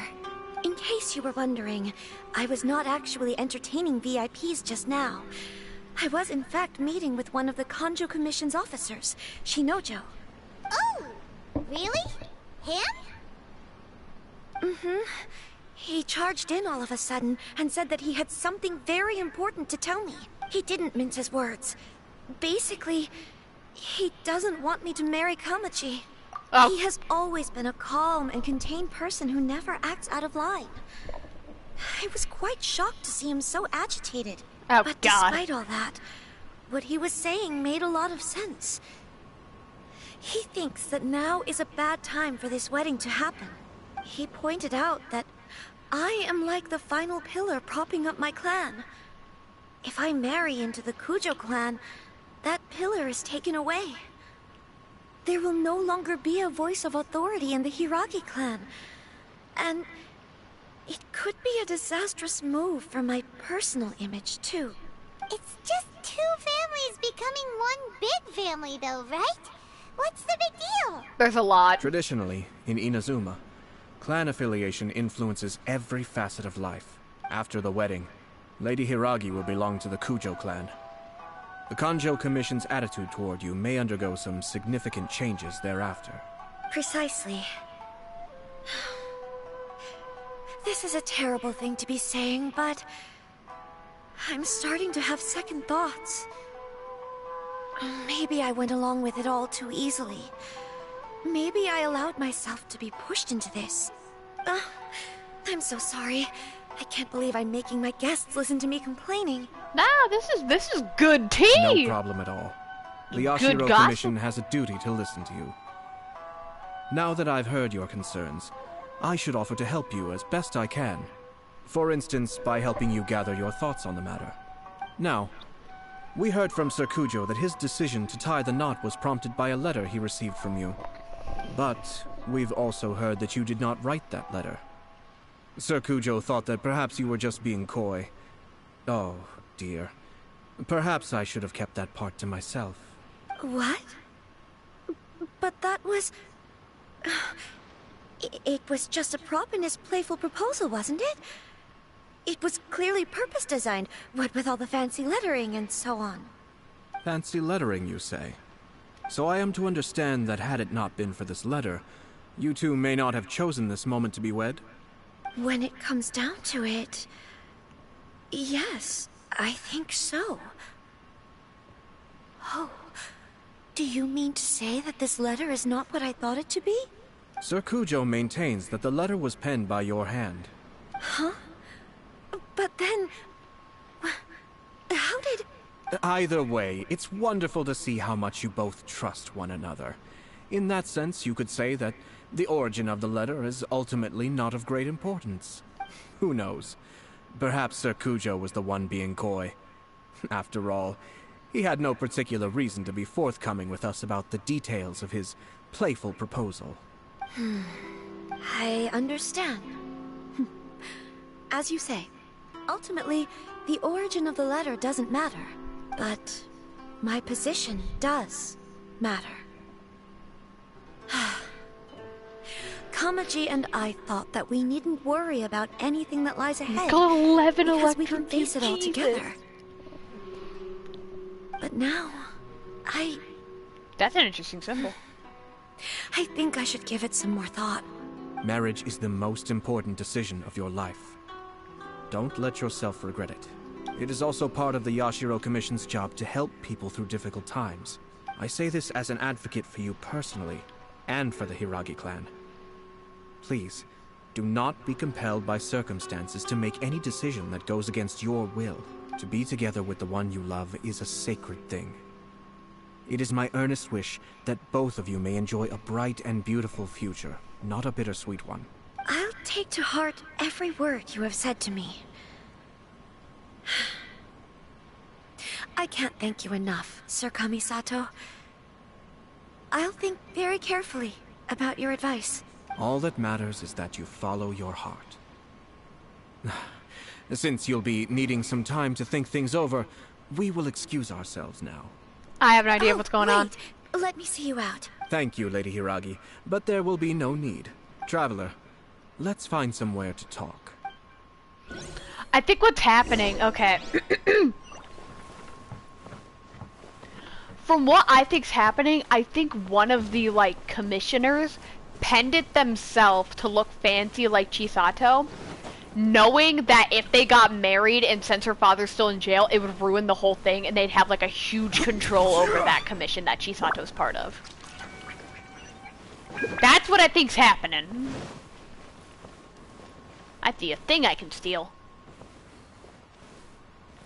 In case you were wondering, I was not actually entertaining VIPs just now. I was in fact meeting with one of the Kanjo Commission's officers, Shinojo. Oh, really? Him? Mm-hmm. He charged in all of a sudden and said that he had something very important to tell me. He didn't mince his words. Basically, he doesn't want me to marry Kamaji. Oh. He has always been a calm and contained person who never acts out of line. I was quite shocked to see him so agitated. Oh, but God. despite all that, what he was saying made a lot of sense. He thinks that now is a bad time for this wedding to happen. He pointed out that I am like the final pillar propping up my clan. If I marry into the Kujo clan, that pillar is taken away. There will no longer be a voice of authority in the Hiragi clan. And it could be a disastrous move for my personal image, too. It's just two families becoming one big family, though, right? What's the big deal? There's a lot. Traditionally, in Inazuma, clan affiliation influences every facet of life. After the wedding, Lady Hiragi will belong to the Kujo clan. The Kanjo Commission's attitude toward you may undergo some significant changes thereafter. Precisely. This is a terrible thing to be saying, but I'm starting to have second thoughts. Maybe I went along with it all too easily. Maybe I allowed myself to be pushed into this. I'm so sorry. I can't believe I'm making my guests listen to me complaining. Nah, this is good tea. No problem at all. The Yashiro Commission has a duty to listen to you. Now that I've heard your concerns, I should offer to help you as best I can. For instance, by helping you gather your thoughts on the matter. Now, we heard from Sir Kujo that his decision to tie the knot was prompted by a letter he received from you. But we've also heard that you did not write that letter. Sir Kujo thought that perhaps you were just being coy. Oh, dear. Perhaps I should have kept that part to myself. What? But that was... It was just a prop in his playful proposal, wasn't it? It was clearly purpose-designed, what with all the fancy lettering and so on. Fancy lettering, you say? So I am to understand that had it not been for this letter, you two may not have chosen this moment to be wed? When it comes down to it... yes, I think so. Oh, do you mean to say that this letter is not what I thought it to be? Sir Kujo maintains that the letter was penned by your hand. Huh? But then... how did... Either way, it's wonderful to see how much you both trust one another. In that sense, you could say that the origin of the letter is ultimately not of great importance. Who knows? Perhaps Sir Kujo was the one being coy. After all, he had no particular reason to be forthcoming with us about the details of his playful proposal. I understand. As you say, ultimately, the origin of the letter doesn't matter. But my position does matter. Kamaji and I thought that we needn't worry about anything that lies ahead. Got 11 because we can electric face it all Jesus. together. But now, That's an interesting symbol. I think I should give it some more thought. Marriage is the most important decision of your life. Don't let yourself regret it. It is also part of the Yashiro Commission's job to help people through difficult times. I say this as an advocate for you personally, and for the Hiragi clan. Please, do not be compelled by circumstances to make any decision that goes against your will. To be together with the one you love is a sacred thing. It is my earnest wish that both of you may enjoy a bright and beautiful future, not a bittersweet one. I'll take to heart every word you have said to me. I can't thank you enough, Sir Kamisato. I'll think very carefully about your advice. All that matters is that you follow your heart. Since you'll be needing some time to think things over, we will excuse ourselves now. I have an idea of what's going on. Let me see you out. Thank you, Lady Hiragi, but there will be no need. Traveler, let's find somewhere to talk. I think what's happening, okay. From what I think's happening, I think one of the, commissioners penned it themselves to look fancy like Chisato, knowing that if they got married and since her father's still in jail, it would ruin the whole thing and they'd have, a huge control over that commission that Chisato's part of. That's what I think's happening. I see a thing I can steal.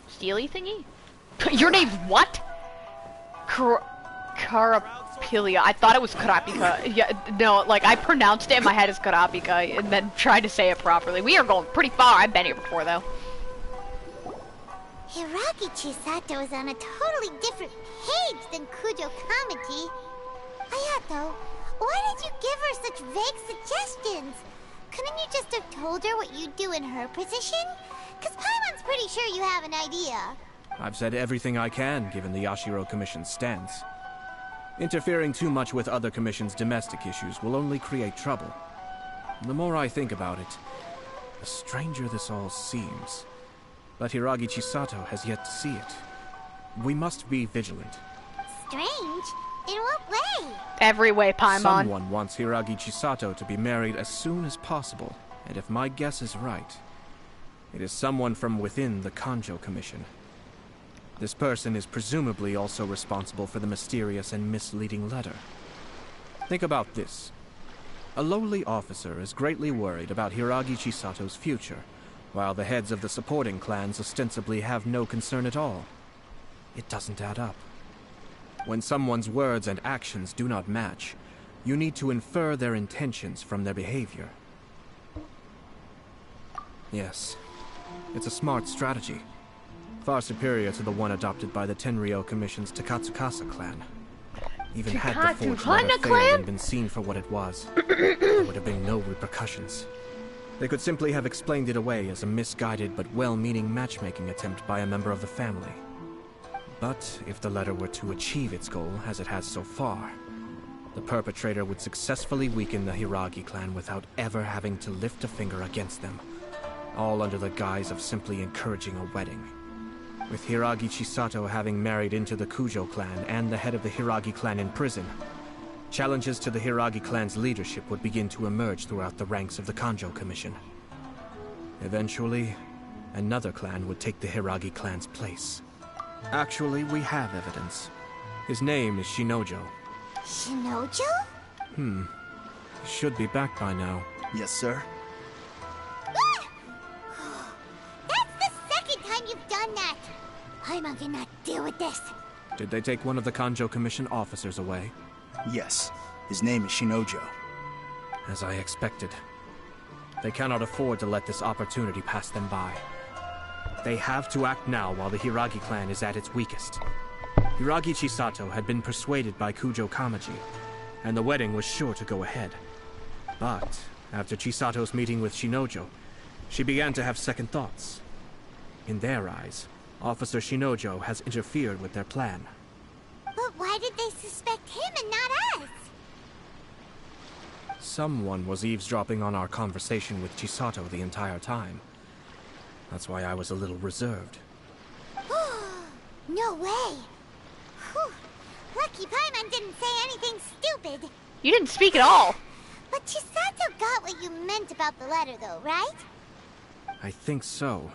Steely thingy? Your name's what? Karapilia. I thought it was Karapika. Yeah, no, I pronounced it in my head as Karapika and then tried to say it properly. We are going pretty far. I've been here before, though. Hiragi Chisato is on a totally different page than Kujo Kamaji. Ayato, why did you give her such vague suggestions? Couldn't you just have told her what you'd do in her position? Because Paimon's pretty sure you have an idea. I've said everything I can, given the Yashiro Commission's stance. Interfering too much with other commissions' domestic issues will only create trouble. The more I think about it, the stranger this all seems. But Hiragi Chisato has yet to see it. We must be vigilant. Strange? In what way? Every way, Paimon. Someone wants Hiragi Chisato to be married as soon as possible, and if my guess is right, it is someone from within the Kanjo Commission. This person is presumably also responsible for the mysterious and misleading letter. Think about this. A lowly officer is greatly worried about Hiragi Chisato's future, while the heads of the supporting clans ostensibly have no concern at all. It doesn't add up. When someone's words and actions do not match, you need to infer their intentions from their behavior. Yes, it's a smart strategy. Far superior to the one adopted by the Tenryou Commission's Takatsukasa clan. Even had the forged letter failed and been seen for what it was, there would have been no repercussions. They could simply have explained it away as a misguided but well-meaning matchmaking attempt by a member of the family. But if the letter were to achieve its goal, as it has so far, the perpetrator would successfully weaken the Hiragi clan without ever having to lift a finger against them, all under the guise of simply encouraging a wedding. With Hiragi Chisato having married into the Kujo clan and the head of the Hiragi clan in prison, challenges to the Hiragi clan's leadership would begin to emerge throughout the ranks of the Kanjo Commission. Eventually, another clan would take the Hiragi clan's place. Actually, we have evidence. His name is Shinojo. Shinojo? He should be back by now. Yes, sir. That's the second time you've done that! I cannot deal with this. Did they take one of the Kanjo Commission officers away? Yes. His name is Shinojo. As I expected. They cannot afford to let this opportunity pass them by. They have to act now while the Hiragi clan is at its weakest. Hiragi Chisato had been persuaded by Kujo Kamaji, and the wedding was sure to go ahead. But, after Chisato's meeting with Shinojo, she began to have second thoughts. In their eyes, Officer Shinojo has interfered with their plan. But why did they suspect him and not us? Someone was eavesdropping on our conversation with Chisato the entire time. That's why I was a little reserved. No way! Whew. Lucky Paimon didn't say anything stupid. You didn't speak at all. But Chisato got what you meant about the letter, though, right? I think so.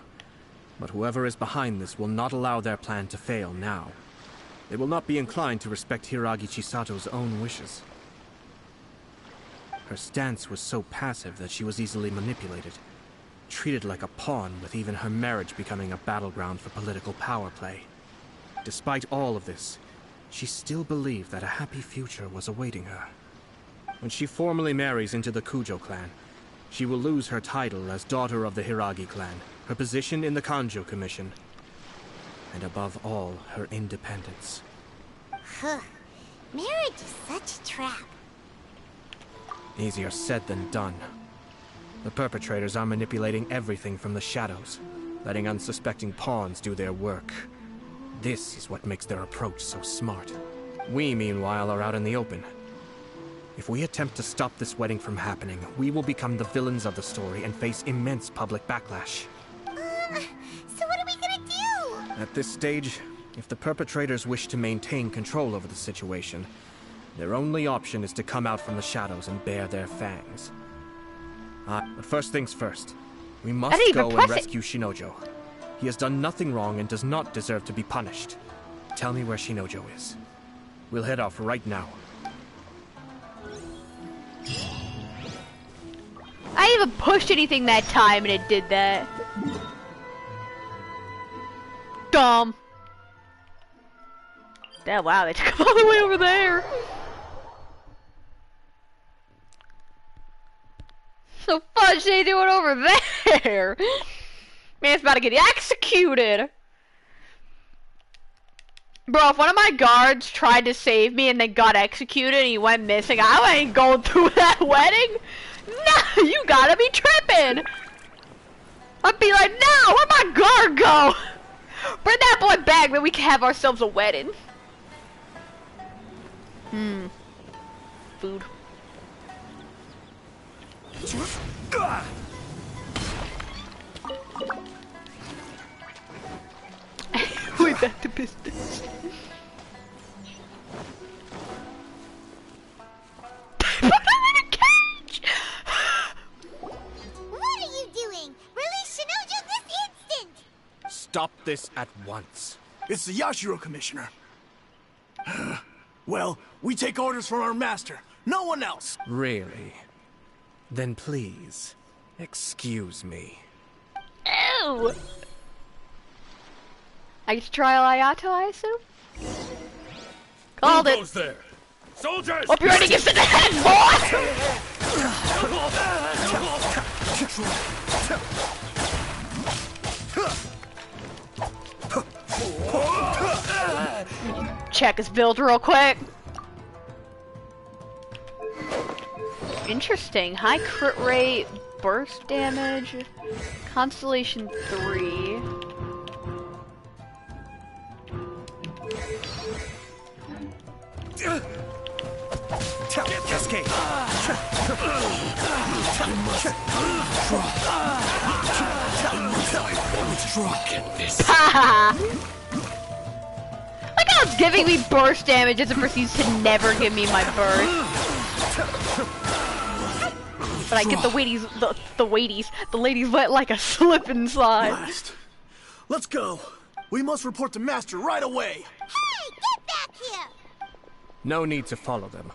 But whoever is behind this will not allow their plan to fail now. They will not be inclined to respect Hiragi Chisato's own wishes. Her stance was so passive that she was easily manipulated, treated like a pawn, with even her marriage becoming a battleground for political power play. Despite all of this, she still believed that a happy future was awaiting her. When she formally marries into the Kujo clan, she will lose her title as daughter of the Hiragi clan, her position in the Kanjo Commission, and above all, her independence. Huh. Marriage is such a trap. Easier said than done. The perpetrators are manipulating everything from the shadows, letting unsuspecting pawns do their work. This is what makes their approach so smart. We, meanwhile, are out in the open. If we attempt to stop this wedding from happening, we will become the villains of the story and face immense public backlash. So what are we gonna do? At this stage, if the perpetrators wish to maintain control over the situation, their only option is to come out from the shadows and bare their fangs. But first things first. We must go and rescue Shinojo. He has done nothing wrong and does not deserve to be punished. Tell me where Shinojo is. We'll head off right now. I even pushed anything that time and it did that. Dumb. Yeah, wow, they took him all the way over there. So fudge they doing over there? Man's about to get executed. Bro, if one of my guards tried to save me and then got executed and he went missing, I ain't going through that wedding. No, you gotta be tripping. I'd be like, no, where'd my guard go? Bring that boy back, then we can have ourselves a wedding. Food. Way back to business. Put him in a cage! What are you doing? Release Shinojo this instant! Stop this at once. It's the Yashiro Commissioner. Well, we take orders from our master. No one else. Really? Then please, excuse me. Ew! I get to trial Ayato, I assume? Called it! Who's there? Soldiers! Hope you're ready to get to the head, boy! Check his build real quick. Interesting. High crit rate, burst damage, Constellation 3. Cascade. Like how it's giving me burst damage as it proceeds to never give me my burst. But I get the weighties, the ladies wet like a slip and slide. Last. Let's go. We must report to Master right away. Hey, get back here! No need to follow them.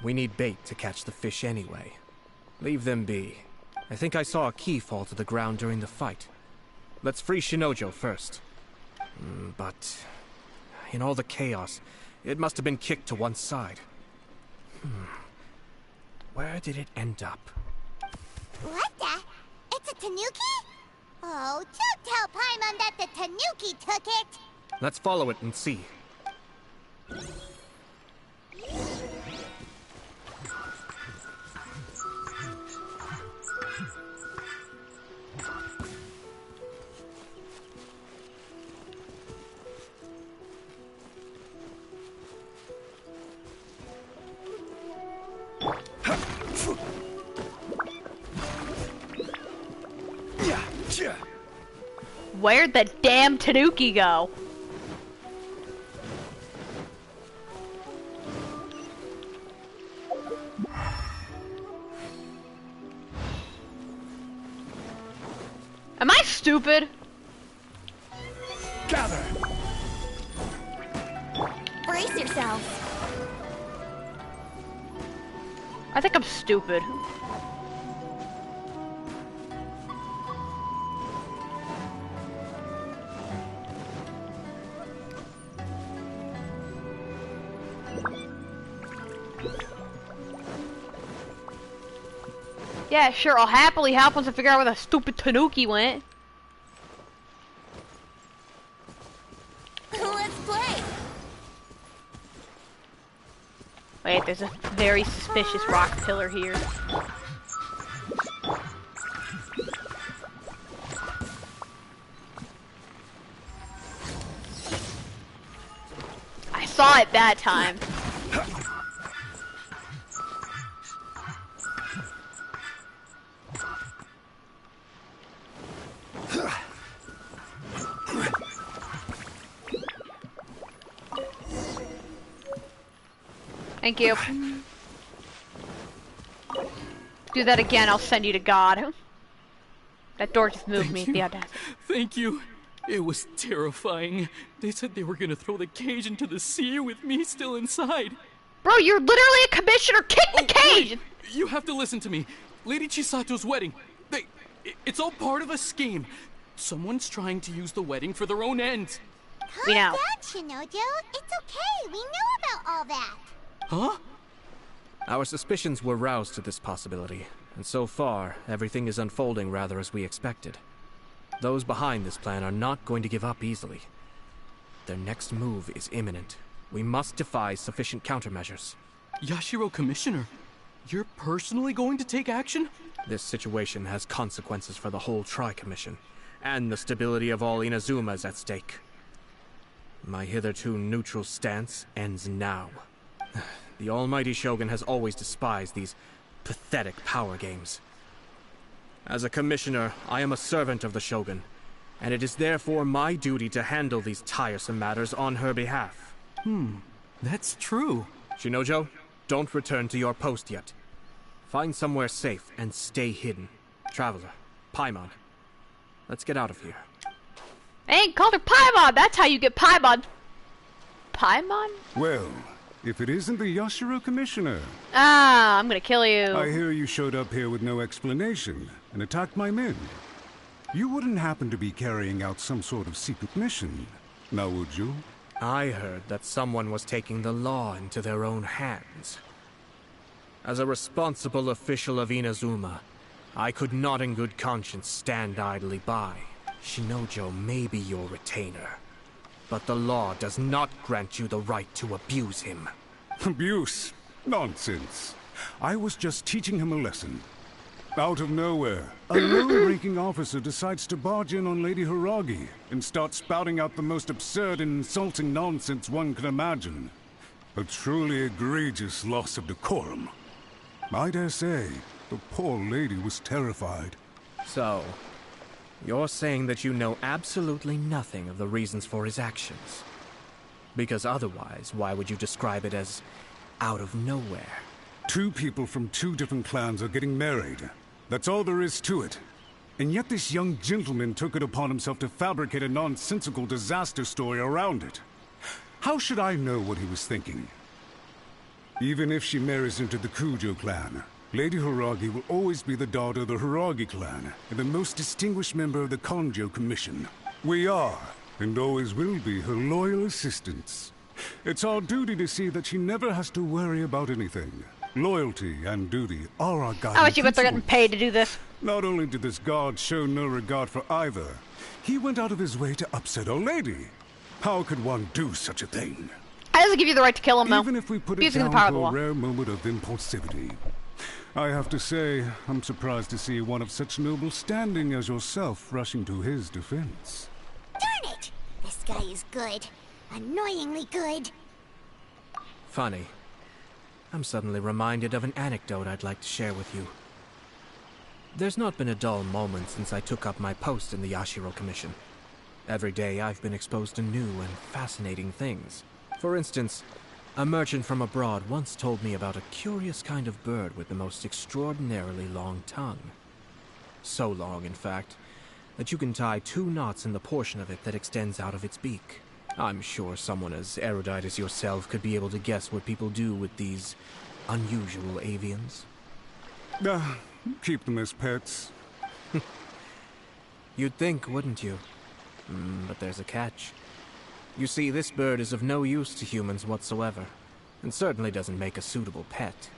We need bait to catch the fish anyway. Leave them be. I think I saw a key fall to the ground during the fight. Let's free Shinojo first. But in all the chaos, it must have been kicked to one side. Where did it end up? What the? It's a tanuki? Oh, don't tell Paimon that the tanuki took it! Let's follow it and see. Where'd the damn tanuki go? Am I stupid? Gather! Brace yourselves. I think I'm stupid. Yeah, sure, I'll happily help once I figure out where the stupid tanuki went. Let's play! Wait, there's a very suspicious rock pillar here. I saw it that time. Thank you. Do that again, I'll send you to God. That door just moved me. The audacity. Thank you. It was terrifying. They said they were gonna throw the cage into the sea with me still inside. Bro, you're literally a commissioner! Kick the cage! Wait. You have to listen to me. Lady Chisato's wedding. It's all part of a scheme. Someone's trying to use the wedding for their own ends. We know. Calm down, Shinojo. It's okay. We know about all that. Huh? Our suspicions were roused to this possibility, and so far, everything is unfolding rather as we expected. Those behind this plan are not going to give up easily. Their next move is imminent. We must devise sufficient countermeasures. Yashiro Commissioner, you're personally going to take action? This situation has consequences for the whole Tri-Commission, and the stability of all Inazuma is at stake. My hitherto neutral stance ends now. The almighty Shogun has always despised these pathetic power games. As a commissioner, I am a servant of the Shogun, and it is therefore my duty to handle these tiresome matters on her behalf. That's true. Shinojo, don't return to your post yet. Find somewhere safe and stay hidden. Traveler, Paimon, let's get out of here. I ain't called her Paimon! That's how you get Paimon! Paimon? Well, if it isn't the Yashiro Commissioner. Ah, I'm gonna kill you. I hear you showed up here with no explanation and attacked my men. You wouldn't happen to be carrying out some sort of secret mission, now would you? I heard that someone was taking the law into their own hands. As a responsible official of Inazuma, I could not in good conscience stand idly by. Shinojo may be your retainer, but the law does not grant you the right to abuse him. Abuse? Nonsense. I was just teaching him a lesson. Out of nowhere, a low-ranking officer decides to barge in on Lady Hiragi and start spouting out the most absurd and insulting nonsense one can imagine. A truly egregious loss of decorum. I dare say, the poor lady was terrified. So, you're saying that you know absolutely nothing of the reasons for his actions? Because otherwise, why would you describe it as out of nowhere? Two people from two different clans are getting married. That's all there is to it. And yet this young gentleman took it upon himself to fabricate a nonsensical disaster story around it. How should I know what he was thinking? Even if she marries into the Kujo clan, Lady Hiragi will always be the daughter of the Hiragi clan and the most distinguished member of the Kanjo Commission. We are, and always will be her loyal assistants. It's our duty to see that she never has to worry about anything. Loyalty and duty are our guiding How much you bet they're getting principles. paid to do this? Not only did this guard show no regard for either, he went out of his way to upset our lady. How could one do such a thing? That doesn't give you the right to kill him, though. Even if we put it Using down the power of to the a law. rare moment of impulsivity. I have to say, I'm surprised to see one of such noble standing as yourself rushing to his defense. Darn it! This guy is good. Annoyingly good. Funny. I'm suddenly reminded of an anecdote I'd like to share with you. There's not been a dull moment since I took up my post in the Yashiro Commission. Every day I've been exposed to new and fascinating things. For instance, a merchant from abroad once told me about a curious kind of bird with the most extraordinarily long tongue. So long, in fact, that you can tie 2 knots in the portion of it that extends out of its beak. I'm sure someone as erudite as yourself could be able to guess what people do with these unusual avians. Keep them as pets. You'd think, wouldn't you? But there's a catch. You see, this bird is of no use to humans whatsoever, and certainly doesn't make a suitable pet.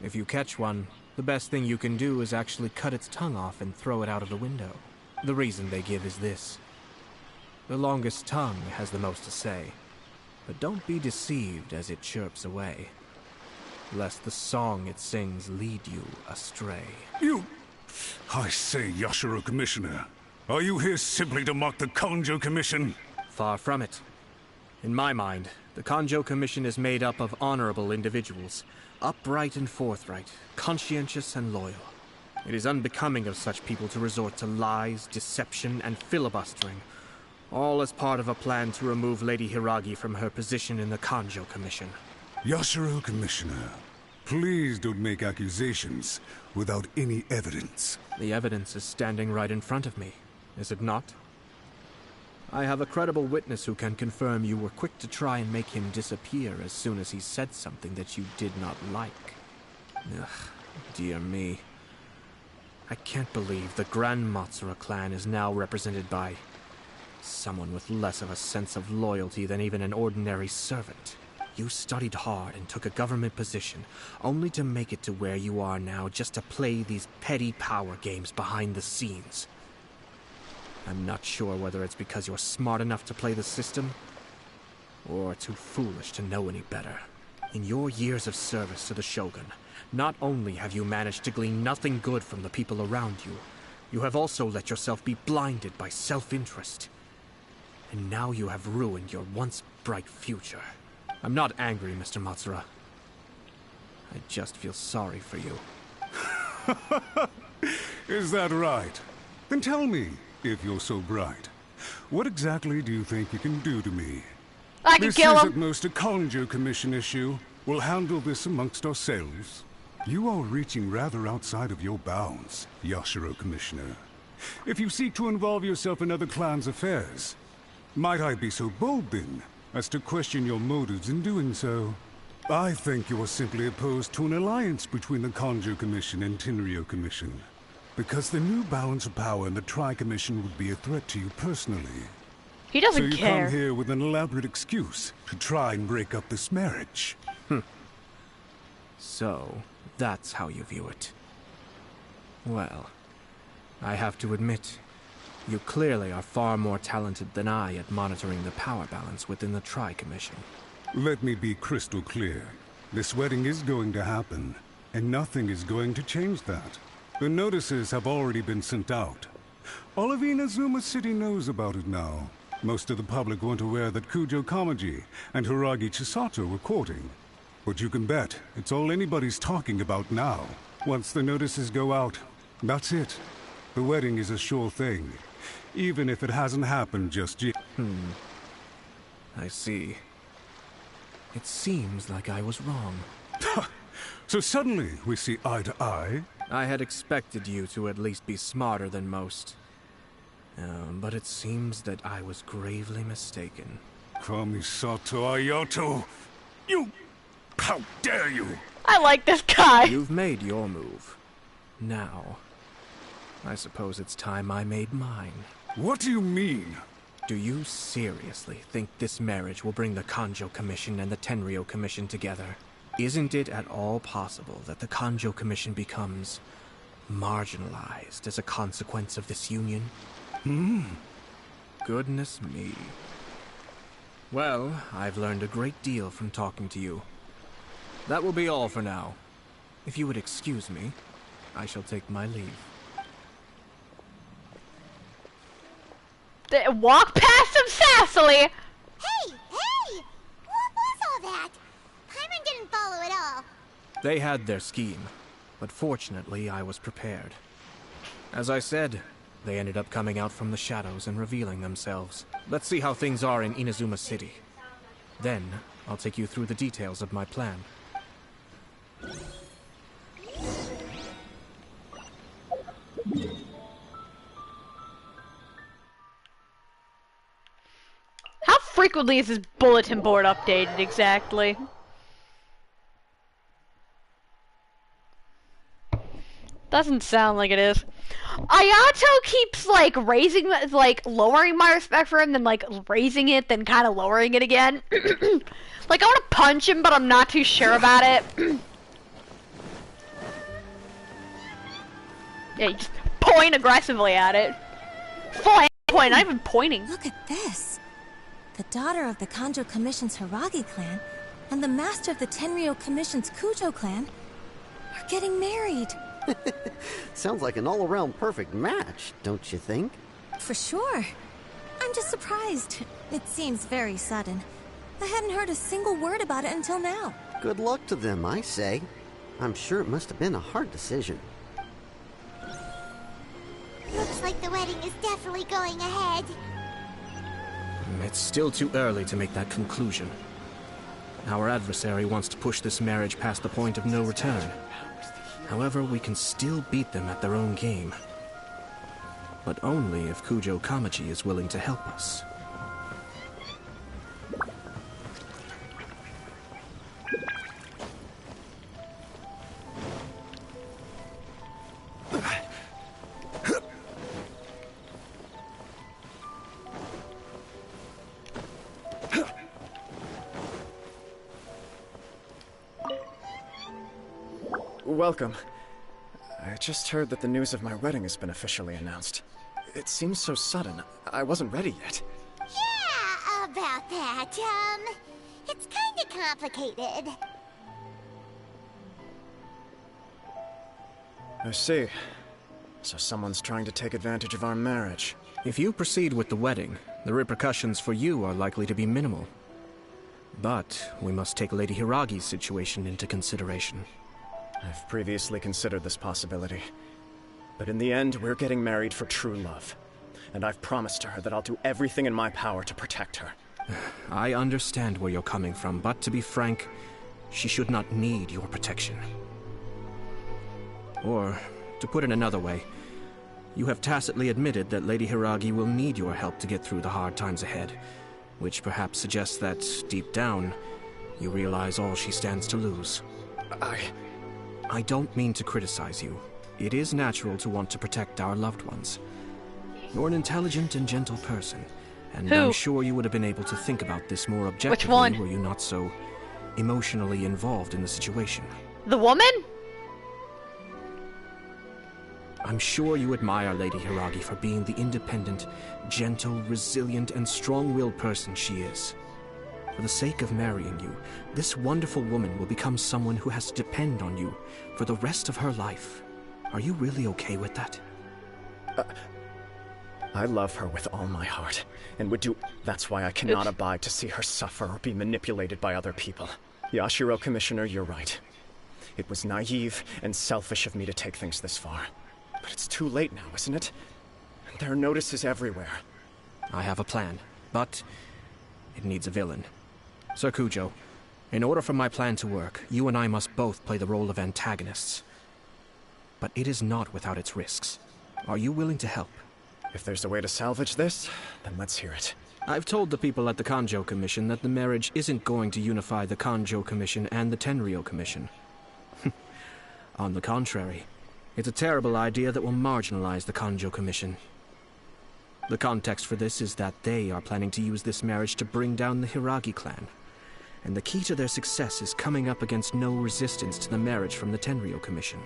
If you catch one, the best thing you can do is actually cut its tongue off and throw it out of the window. The reason they give is this. The longest tongue has the most to say, but don't be deceived as it chirps away, lest the song it sings lead you astray. I say, Yashiro Commissioner, are you here simply to mock the Kanjo Commission? Far from it. In my mind, the Kanjo Commission is made up of honorable individuals, upright and forthright, conscientious and loyal. It is unbecoming of such people to resort to lies, deception, and filibustering, all as part of a plan to remove Lady Hiragi from her position in the Kanjo Commission. Yashiro Commissioner, please don't make accusations without any evidence. The evidence is standing right in front of me, is it not? I have a credible witness who can confirm you were quick to try and make him disappear as soon as he said something that you did not like. Ugh, dear me. I can't believe the Grand Matsura clan is now represented by someone with less of a sense of loyalty than even an ordinary servant. You studied hard and took a government position, only to make it to where you are now just to play these petty power games behind the scenes. I'm not sure whether it's because you're smart enough to play the system, or too foolish to know any better. In your years of service to the Shogun, not only have you managed to glean nothing good from the people around you, you have also let yourself be blinded by self-interest. And now you have ruined your once bright future. I'm not angry, Mr. Matsura. I just feel sorry for you. Is that right? Then tell me, if you're so bright, what exactly do you think you can do to me? I can kill him. This is at most a Kanjo Commission issue. We'll handle this amongst ourselves. You are reaching rather outside of your bounds, Yashiro Commissioner. If you seek to involve yourself in other clans' affairs, might I be so bold, then, as to question your motives in doing so? I think you are simply opposed to an alliance between the Kanjo Commission and Tenryo Commission, because the new balance of power in the Tri-Commission would be a threat to you personally. He doesn't so you care. come here with an elaborate excuse to try and break up this marriage. So, that's how you view it. Well, I have to admit, you clearly are far more talented than I at monitoring the power balance within the Tri-Commission. Let me be crystal clear. This wedding is going to happen, and nothing is going to change that. The notices have already been sent out. All of Inazuma City knows about it now. Most of the public weren't aware that Kujo Kamaji and Hiragi Chisato were courting. But you can bet it's all anybody's talking about now. Once the notices go out, that's it. The wedding is a sure thing, even if it hasn't happened just yet. I see. It seems like I was wrong. So suddenly we see eye to eye? I had expected you to at least be smarter than most. But it seems that I was gravely mistaken. Kamisato Ayato! You... How dare you! I like this guy! You've made your move. Now, I suppose it's time I made mine. What do you mean? Do you seriously think this marriage will bring the Kanjo Commission and the Tenryou Commission together? Isn't it at all possible that the Kanjo Commission becomes marginalized as a consequence of this union? Goodness me. Well, I've learned a great deal from talking to you. That will be all for now. If you would excuse me, I shall take my leave. Walk past him sassily! Hey! What was all that? Paimon didn't follow at all. They had their scheme, but fortunately I was prepared. As I said, they ended up coming out from the shadows and revealing themselves. Let's see how things are in Inazuma City. Then, I'll take you through the details of my plan. How frequently is this bulletin board updated exactly? Doesn't sound like it is. Ayato keeps like lowering my respect for him, then like raising it, then kind of lowering it again. Like I want to punch him, but I'm not too sure about it. Yeah, you just point aggressively at it. Full hand point, not even pointing. Look at this. The daughter of the Kanjo Commission's Hiragi clan and the master of the Tenryou Commission's Kujo clan are getting married. Sounds like an all-around perfect match, don't you think? For sure. I'm just surprised. It seems very sudden. I hadn't heard a single word about it until now. Good luck to them, I say. I'm sure it must have been a hard decision. Looks like the wedding is definitely going ahead. It's still too early to make that conclusion. Our adversary wants to push this marriage past the point of no return. However, we can still beat them at their own game. But only if Kujo Kamaji is willing to help us. Welcome. I just heard that the news of my wedding has been officially announced. It seems so sudden. I wasn't ready yet. Yeah, about that. It's kinda complicated. I see. So someone's trying to take advantage of our marriage. If you proceed with the wedding, the repercussions for you are likely to be minimal. But we must take Lady Hiragi's situation into consideration. I've previously considered this possibility. But in the end, we're getting married for true love. And I've promised her that I'll do everything in my power to protect her. I understand where you're coming from, but to be frank, she should not need your protection. Or, to put it another way, you have tacitly admitted that Lady Hiragi will need your help to get through the hard times ahead, which perhaps suggests that, deep down, you realize all she stands to lose. I don't mean to criticize you. It is natural to want to protect our loved ones. You're an intelligent and gentle person, and I'm sure you would have been able to think about this more objectively were you not so emotionally involved in the situation. The woman? I'm sure you admire Lady Hiragi for being the independent, gentle, resilient, and strong-willed person she is. For the sake of marrying you, this wonderful woman will become someone who has to depend on you for the rest of her life. Are you really okay with that? I love her with all my heart, and would do... That's why I cannot abide to see her suffer or be manipulated by other people. Yashiro Commissioner, you're right. It was naive and selfish of me to take things this far. But it's too late now, isn't it? There are notices everywhere. I have a plan, but it needs a villain. Sir Kujo, in order for my plan to work, you and I must both play the role of antagonists. But it is not without its risks. Are you willing to help? If there's a way to salvage this, then let's hear it. I've told the people at the Kanjo Commission that the marriage isn't going to unify the Kanjo Commission and the Tenryou Commission. On the contrary, it's a terrible idea that will marginalize the Kanjo Commission. The context for this is that they are planning to use this marriage to bring down the Hiragi clan. And the key to their success is coming up against no resistance to the marriage from the Tenryou Commission.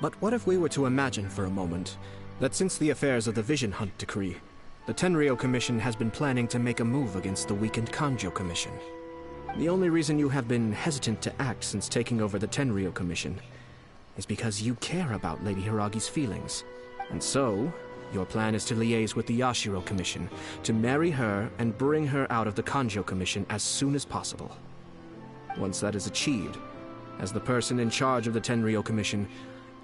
But what if we were to imagine for a moment that since the affairs of the Vision Hunt decree, the Tenryou Commission has been planning to make a move against the weakened Kanjo Commission? The only reason you have been hesitant to act since taking over the Tenryou Commission is because you care about Lady Hiragi's feelings. And so, your plan is to liaise with the Yashiro Commission, to marry her and bring her out of the Kanjo Commission as soon as possible. Once that is achieved, as the person in charge of the Tenryou Commission,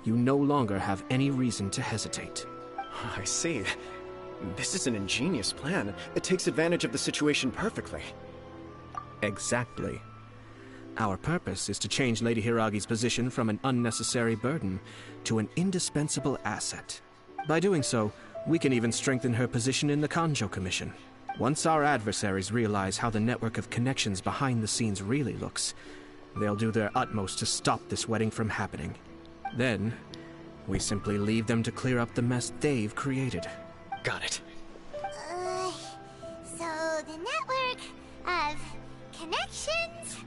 you no longer have any reason to hesitate. I see. This is an ingenious plan. It takes advantage of the situation perfectly. Exactly. Our purpose is to change Lady Hiragi's position from an unnecessary burden to an indispensable asset. By doing so, we can even strengthen her position in the Kanjo Commission. Once our adversaries realize how the network of connections behind the scenes really looks, they'll do their utmost to stop this wedding from happening. Then, we simply leave them to clear up the mess they've created. Got it. So the network of connections?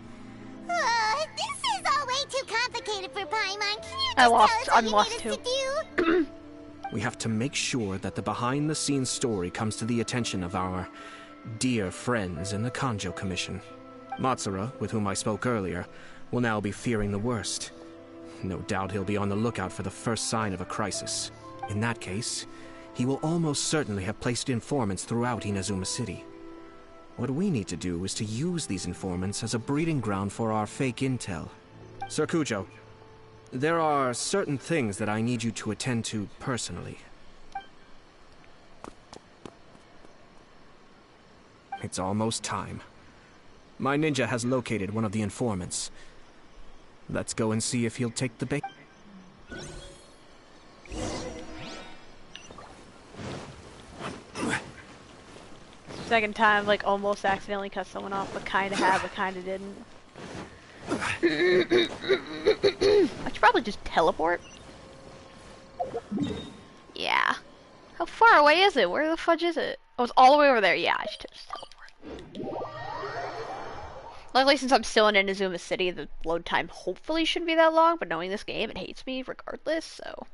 This is all way too complicated for Paimon. Can you just tell us what you need us to do? We have to make sure that the behind-the-scenes story comes to the attention of our dear friends in the Kanjo Commission. Matsura, with whom I spoke earlier, will now be fearing the worst. No doubt he'll be on the lookout for the first sign of a crisis. In that case, he will almost certainly have placed informants throughout Inazuma City. What we need to do is to use these informants as a breeding ground for our fake intel. Sir Kujo, there are certain things that I need you to attend to personally. It's almost time. My ninja has located one of the informants. Let's go and see if he'll take the bait. Second time, like, almost accidentally cut someone off, but kinda have, but kinda didn't. I should probably just teleport. Yeah. How far away is it? Where the fudge is it? Oh, it's all the way over there. Yeah, I should just teleport. Luckily, since I'm still in Inazuma City, the load time hopefully shouldn't be that long, but knowing this game, it hates me regardless, so...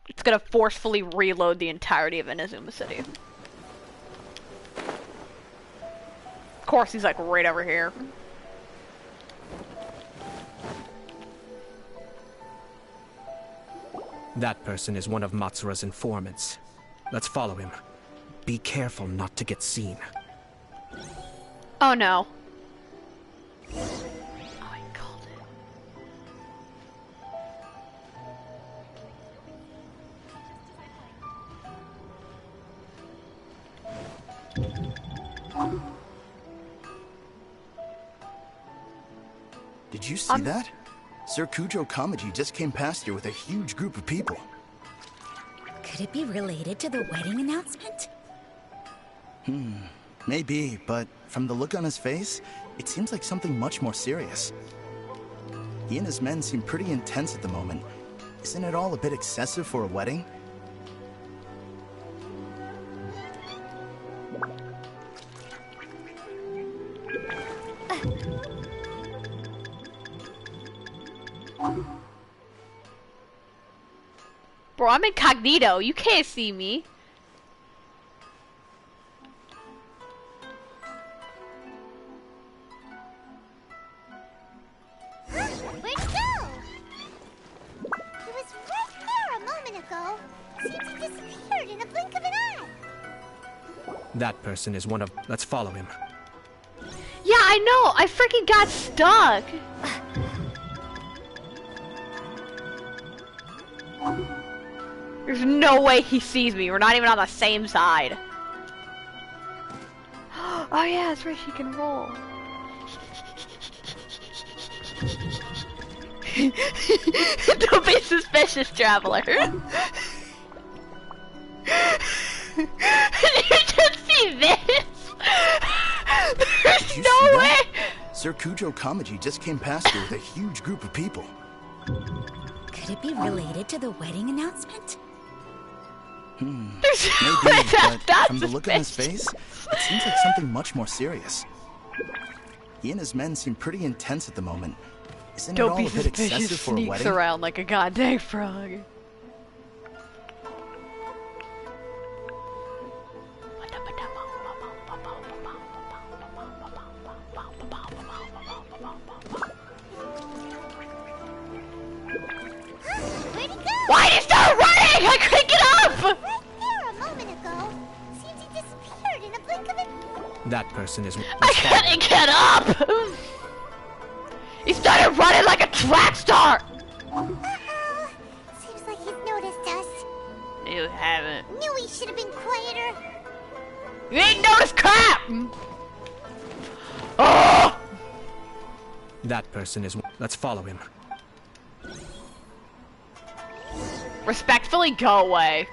It's gonna forcefully reload the entirety of Inazuma City. Of course, he's like right over here. That person is one of Matsura's informants. Let's follow him. Be careful not to get seen. Oh no. Oh, I called it. Did you see that? Sir Kujo Kamaji just came past here with a huge group of people. Could it be related to the wedding announcement? Maybe, but from the look on his face, it seems like something much more serious. He and his men seem pretty intense at the moment. Isn't it all a bit excessive for a wedding? Bro, I'm incognito. You can't see me. Where'd he go? He was right there a moment ago. Seems he disappeared in a blink of an eye. That person is one of... Let's follow him. Yeah, I know. I freaking got stuck. There's no way he sees me. We're not even on the same side. Oh yeah, that's right. She can roll. Don't be suspicious, traveler. Did you just see this? There's no way. Sir Kujo Kamaji just came past here with a huge group of people. Could it be related to the wedding announcement? Maybe, but from the look on his face, it seems like something much more serious. He and his men seem pretty intense at the moment. Isn't it all a bit excessive for a wedding? Sneaks around like a goddamn frog. Where'd he go? Why'd he start running? I couldn't get up! Right there a moment ago. Seems he disappeared in a blink of an... That person is... I couldn't get up! He started running like a track star! Seems like he's noticed us. You haven't. Knew he should have been quieter. You ain't noticed crap! Oh! That person is... Let's follow him. Respectfully, go away.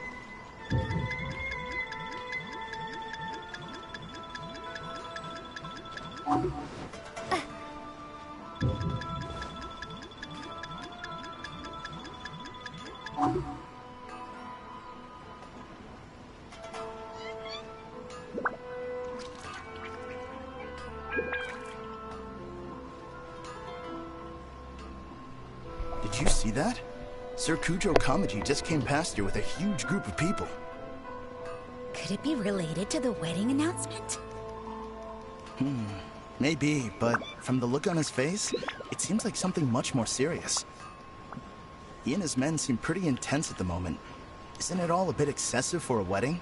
Did you see that? Sir Kujo Kamaji just came past here with a huge group of people. Could it be related to the wedding announcement? Maybe, but from the look on his face, it seems like something much more serious. He and his men seem pretty intense at the moment. Isn't it all a bit excessive for a wedding?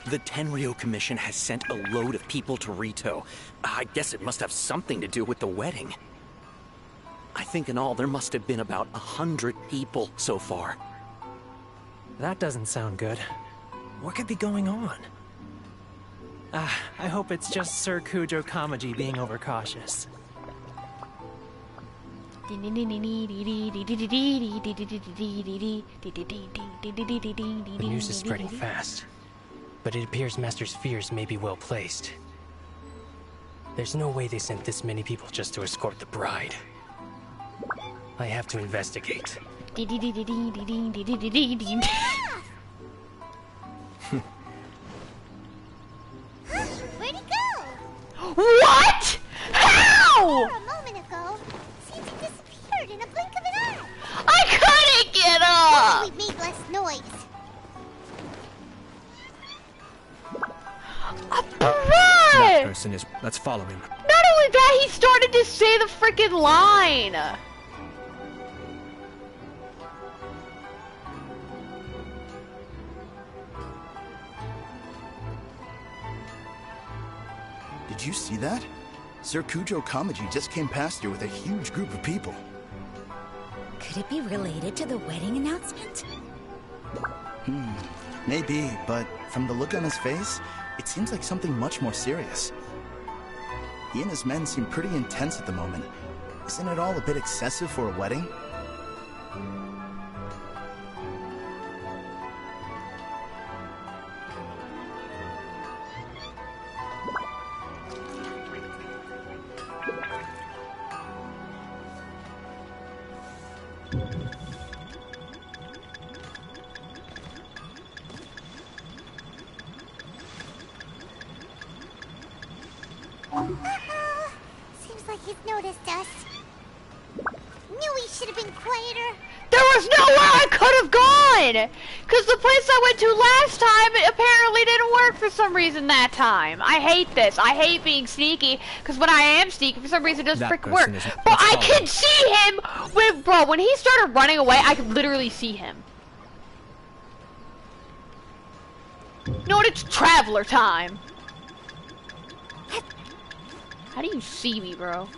The Tenryo Commission has sent a load of people to Rito. I guess it must have something to do with the wedding. I think in all there must have been about 100 people so far. That doesn't sound good. What could be going on? I hope it's just Sir Kujo Kamaji being overcautious. The news is spreading fast, but it appears Master's fears may be well placed. There's no way they sent this many people just to escort the bride. I have to investigate. Where'd he go? What? How? A moment ago, seems he disappeared in a blink of an eye. I couldn't get up! We made less noise. That person is... Let's follow him. Not only that, he started to say the freaking line! Did you see that? Sir Kujo Kamaji just came past here with a huge group of people. Could it be related to the wedding announcement? Maybe, but from the look on his face, it seems like something much more serious. He and his men seem pretty intense at the moment. Isn't it all a bit excessive for a wedding? Seems like he's noticed us. Knew he should have been quieter. There was nowhere I could have gone! Because the place I went to last time it apparently didn't work for some reason that time. I hate this. I hate being sneaky, because when I am sneaky, for some reason it doesn't freaking work. But I could see him! When he started running away, I could literally see him. You know what? It's traveler time. How do you see me, bro?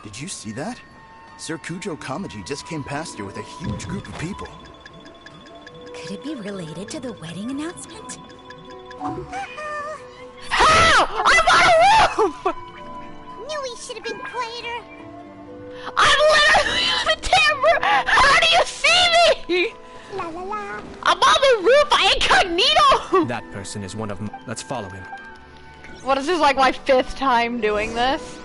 Did you see that? Sir Kujo Kamaji just came past here with a huge group of people. Could it be related to the wedding announcement? How? I'm on a roof! Knew we should have been quieter. I'm literally on the damn roof! How do you see me? La la la. I'm on the roof, I incognito! That person is one of m- Let's follow him. What is this, like my 5th time doing this?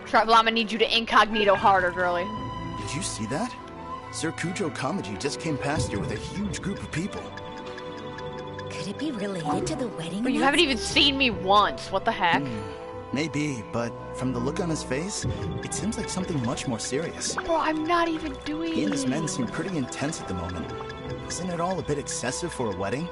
Travel, I'm gonna need you to incognito harder, girly. Did you see that? Sir Kujo Kamaji just came past here with a huge group of people. Could it be related to the wedding? But you haven't even seen me once. What the heck? Maybe, but from the look on his face, it seems like something much more serious. Bro, I'm not even doing He and his men seem pretty intense at the moment. Isn't it all a bit excessive for a wedding?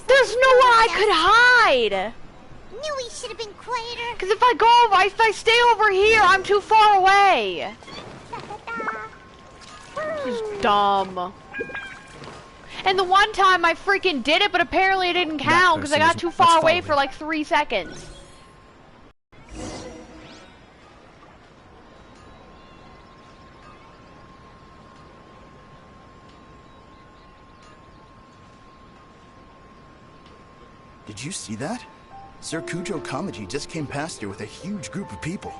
There's nowhere I could hide! Knew we should have been quieter. Because if I go over, if I stay over here, I'm too far away. This is dumb. And the one time I freaking did it, but apparently it didn't count because I got too far away for like 3 seconds. Did you see that? Sir Kujo Kamaji just came past here with a huge group of people.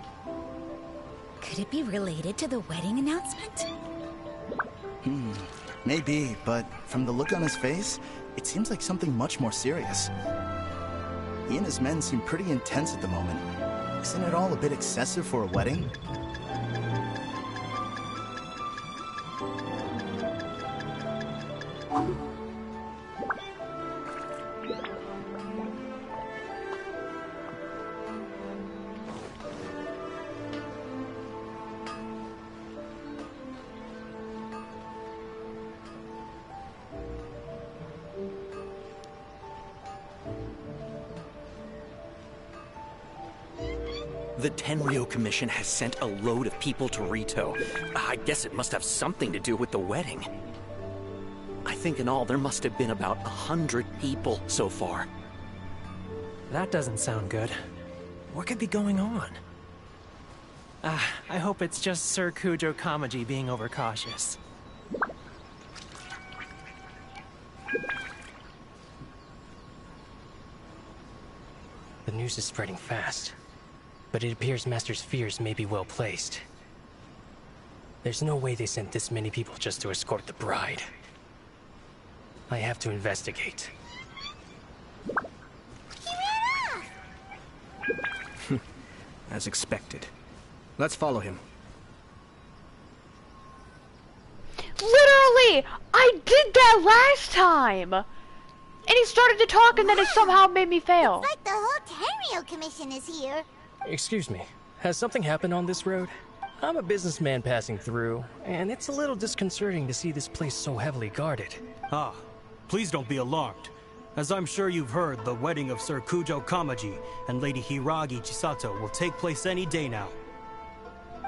Could it be related to the wedding announcement? Maybe, but from the look on his face, it seems like something much more serious. He and his men seem pretty intense at the moment. Isn't it all a bit excessive for a wedding? The Tenryo Commission has sent a load of people to Rito. I guess it must have something to do with the wedding. I think in all there must have been about 100 people so far. That doesn't sound good. What could be going on? I hope it's just Sir Kujo Kamaji being overcautious. The news is spreading fast, but it appears Master's fears may be well placed. There's no way they sent this many people just to escort the bride. I have to investigate. As expected. Let's follow him. Literally! I did that last time! And he started to talk and then it somehow made me fail. It's like the whole Tenryo Commission is here. Excuse me, has something happened on this road? I'm a businessman passing through, and it's a little disconcerting to see this place so heavily guarded. Ah, please don't be alarmed. As I'm sure you've heard, the wedding of Sir Kujo Kamaji and Lady Hiragi Chisato will take place any day now.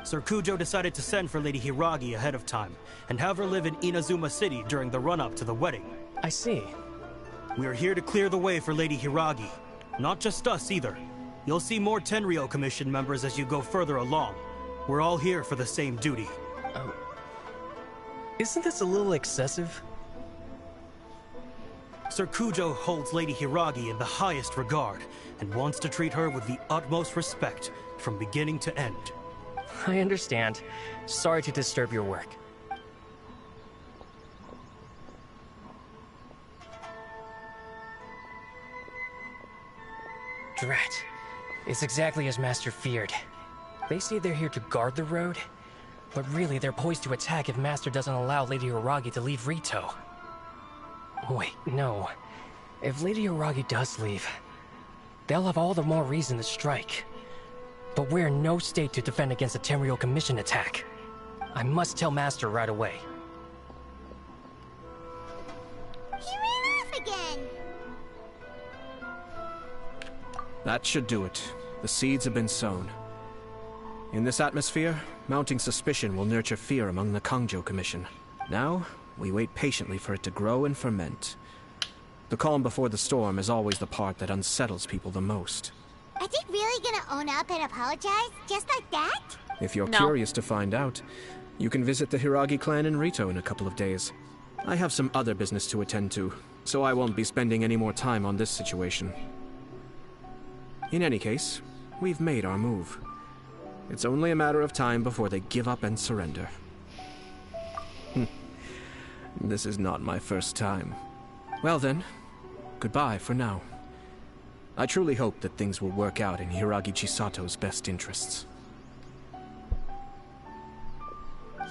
Sir Kujo decided to send for Lady Hiragi ahead of time, and have her live in Inazuma City during the run-up to the wedding. I see. We are here to clear the way for Lady Hiragi. Not just us, either. You'll see more Tenryo Commission members as you go further along. We're all here for the same duty. Isn't this a little excessive? Sir Kujo holds Lady Hiragi in the highest regard, and wants to treat her with the utmost respect, from beginning to end. I understand. Sorry to disturb your work. Drat. It's exactly as Master feared. They say they're here to guard the road, but really they're poised to attack if Master doesn't allow Lady Hiragi to leave Rito. Wait, no. If Lady Hiragi does leave, they'll have all the more reason to strike. But we're in no state to defend against a Tenryou Commission attack. I must tell Master right away. He ran off again! That should do it. The seeds have been sown. In this atmosphere, mounting suspicion will nurture fear among the Kangjo Commission. Now, we wait patiently for it to grow and ferment. The calm before the storm is always the part that unsettles people the most. Are they really gonna own up and apologize? Just like that? If you're curious to find out, you can visit the Hiragi clan in Rito in a couple of days. I have some other business to attend to, so I won't be spending any more time on this situation. In any case, we've made our move. It's only a matter of time before they give up and surrender. This is not my first time. Well then, goodbye for now. I truly hope that things will work out in Hiragi Chisato's best interests.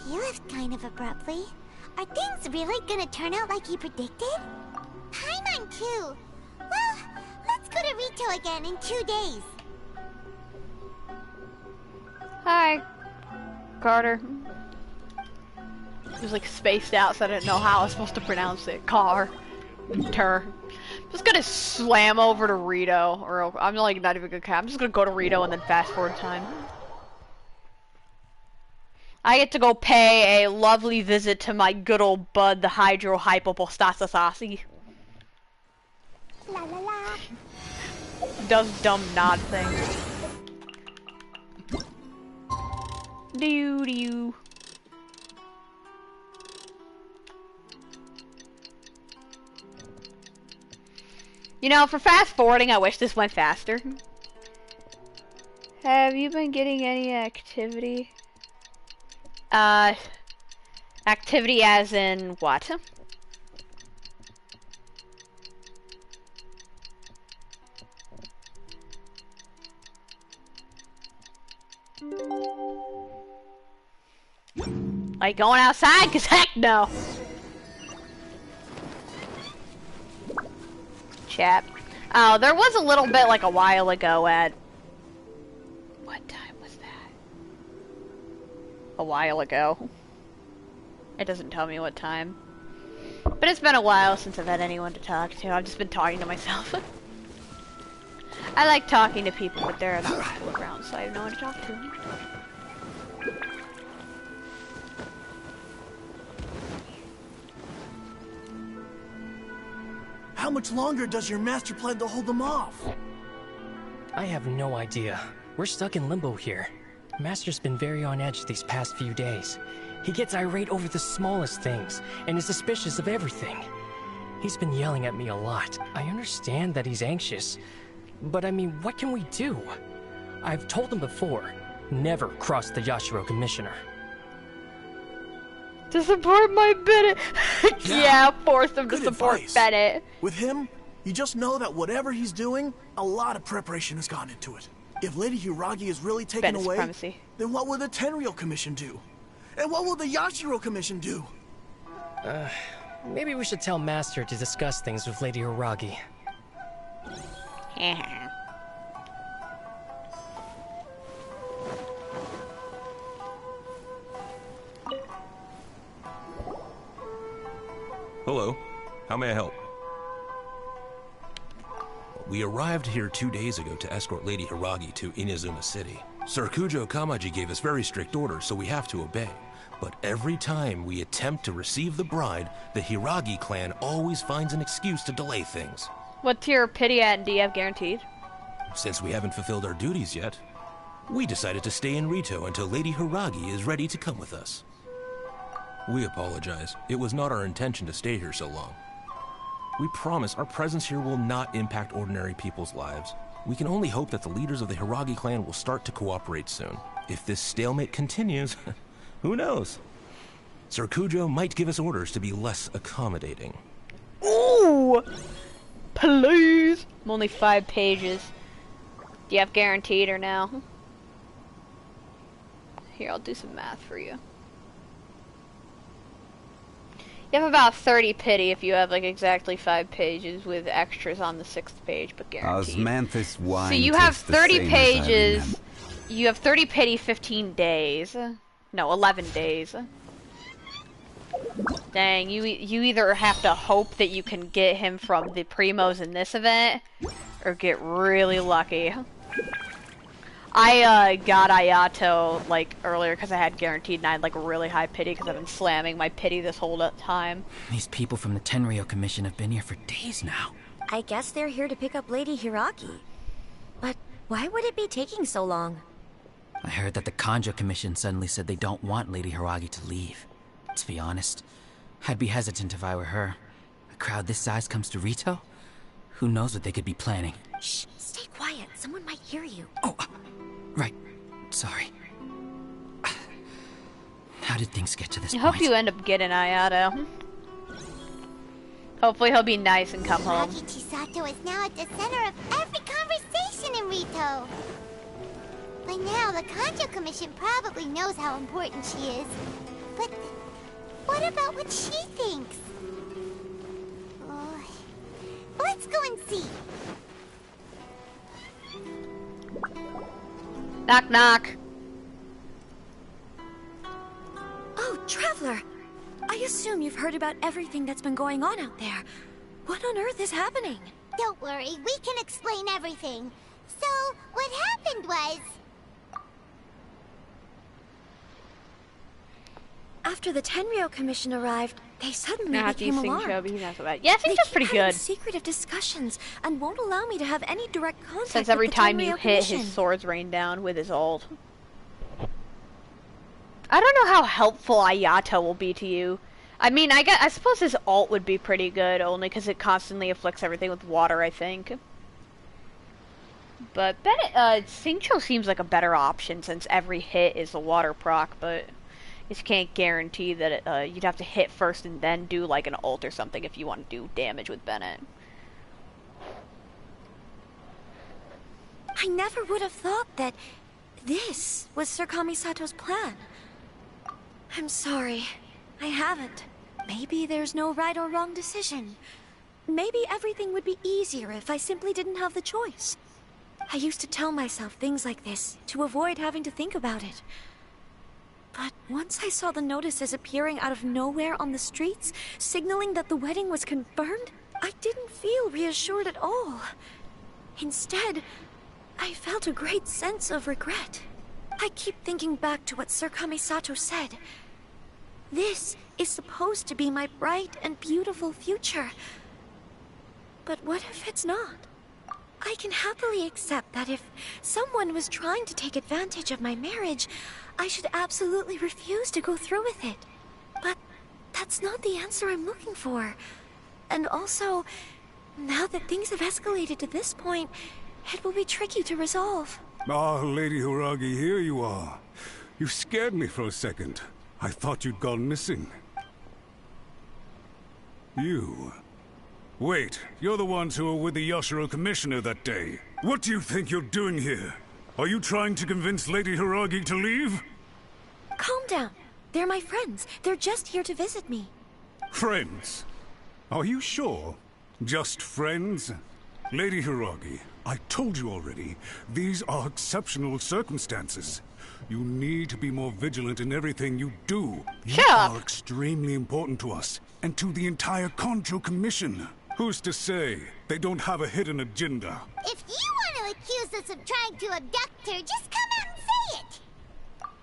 He left kind of abruptly. Are things really gonna turn out like he predicted? Paimon too. Well, let's go to Rito again in 2 days. Hi, Carter. It was like spaced out, so I didn't know how I was supposed to pronounce it. Car-ter. Just gonna slam over to Rito, or I'm like not even gonna. I'm just gonna go to Rito and then fast forward time. I get to go pay a lovely visit to my good old bud, the Hydro Hypopostasasasi. La la la. Does dumb nod things. Doo. You know, for fast forwarding, I wish this went faster. Have you been getting any activity? Activity as in what? Like going outside? 'Cause heck no. Chat. Oh, there was a little bit like a while ago at... What time was that? A while ago. It doesn't tell me what time. But it's been a while since I've had anyone to talk to. I've just been talking to myself. I like talking to people, but there are not people around, so I have no one to talk to. How much longer does your master plan to hold them off? I have no idea. We're stuck in limbo here. Master's been very on edge these past few days. He gets irate over the smallest things, and is suspicious of everything. He's been yelling at me a lot. I understand that he's anxious, but I mean, what can we do? I've told him before, never cross the Yashiro Commissioner. To support my Bennett. Yeah, force him to support advice. Bennett. With him, you just know that whatever he's doing, a lot of preparation has gone into it. If Lady Hiragi is really taken Bennett away, supremacy. then what will the Tenryou Commission do? And what will the Yashiro Commission do? Maybe we should tell Master to discuss things with Lady Hiragi. Hello. How may I help? We arrived here 2 days ago to escort Lady Hiragi to Inazuma City. Sir Kujo Kamaji gave us very strict orders, so we have to obey. But every time we attempt to receive the bride, the Hiragi clan always finds an excuse to delay things. What tier of pity at do you have guaranteed? Since we haven't fulfilled our duties yet, we decided to stay in Rito until Lady Hiragi is ready to come with us. We apologize. It was not our intention to stay here so long. We promise our presence here will not impact ordinary people's lives. We can only hope that the leaders of the Hiragi clan will start to cooperate soon. If this stalemate continues, who knows? Sir Kujo might give us orders to be less accommodating. Ooh! Please! I'm only 5 pages. Do you have guaranteed or no? Here, I'll do some math for you. You have about 30 pity if you have like exactly 5 pages with extras on the 6th page, but guaranteed. Osmanthus wine. So you have tastes the 30 same as I pages. remember. You have 30 pity, 15 days. No, 11 days. Dang, you either have to hope that you can get him from the primos in this event, or get really lucky. I got Ayato like earlier because I had guaranteed and I had like really high pity because I've been slamming my pity this whole time. These people from the Tenryo Commission have been here for days now. I guess they're here to pick up Lady Hiragi. But why would it be taking so long? I heard that the Kanjo Commission suddenly said they don't want Lady Hiragi to leave. To be honest, I'd be hesitant if I were her. A crowd this size comes to Rito? Who knows what they could be planning? Shh, stay quiet. Someone might hear you. Oh, right. Sorry. How did things get to this point? I hope you end up getting Ayato. Hopefully he'll be nice and come home. Hiragi Chisato is now at the center of every conversation in Rito. By now, the Kanjo Commission probably knows how important she is. But what about what she thinks? Oh, let's go and see. Knock, knock. Oh, Traveler! I assume you've heard about everything that's been going on out there. What on earth is happening? Don't worry, we can explain everything. So, what happened was... After the Tenryo Commission arrived, they suddenly became alarmed. Yeah, I think that's pretty good. Secretive discussions and won't allow me to have any direct contact. Since every with the time Tenryo you hit, Commission. his swords rain down with his ult. I don't know how helpful Ayato will be to you. I mean, I suppose his ult would be pretty good, only because it constantly afflicts everything with water, I think. But Xingqiu seems like a better option since every hit is a water proc, but you can't guarantee that you'd have to hit first and then do like an ult or something if you want to do damage with Bennett. I never would have thought that this was Sir Kamisato's plan. I'm sorry. I haven't. Maybe there's no right or wrong decision. Maybe everything would be easier if I simply didn't have the choice. I used to tell myself things like this to avoid having to think about it. But once I saw the notices appearing out of nowhere on the streets, signaling that the wedding was confirmed, I didn't feel reassured at all. Instead, I felt a great sense of regret. I keep thinking back to what Sir Kamisato said. This is supposed to be my bright and beautiful future. But what if it's not? I can happily accept that if someone was trying to take advantage of my marriage, I should absolutely refuse to go through with it. But that's not the answer I'm looking for. And also, now that things have escalated to this point, it will be tricky to resolve. Ah, Lady Hiragi, here you are. You scared me for a second. I thought you'd gone missing. You... Wait, you're the ones who were with the Yashiro Commissioner that day. What do you think you're doing here? Are you trying to convince Lady Hiragi to leave? Calm down. They're my friends. They're just here to visit me. Friends? Are you sure? Just friends? Lady Hiragi, I told you already, these are exceptional circumstances. You need to be more vigilant in everything you do. You are extremely important to us, and to the entire Kanjo Commission. Who's to say they don't have a hidden agenda? If you want to accuse us of trying to abduct her, just come out and say it!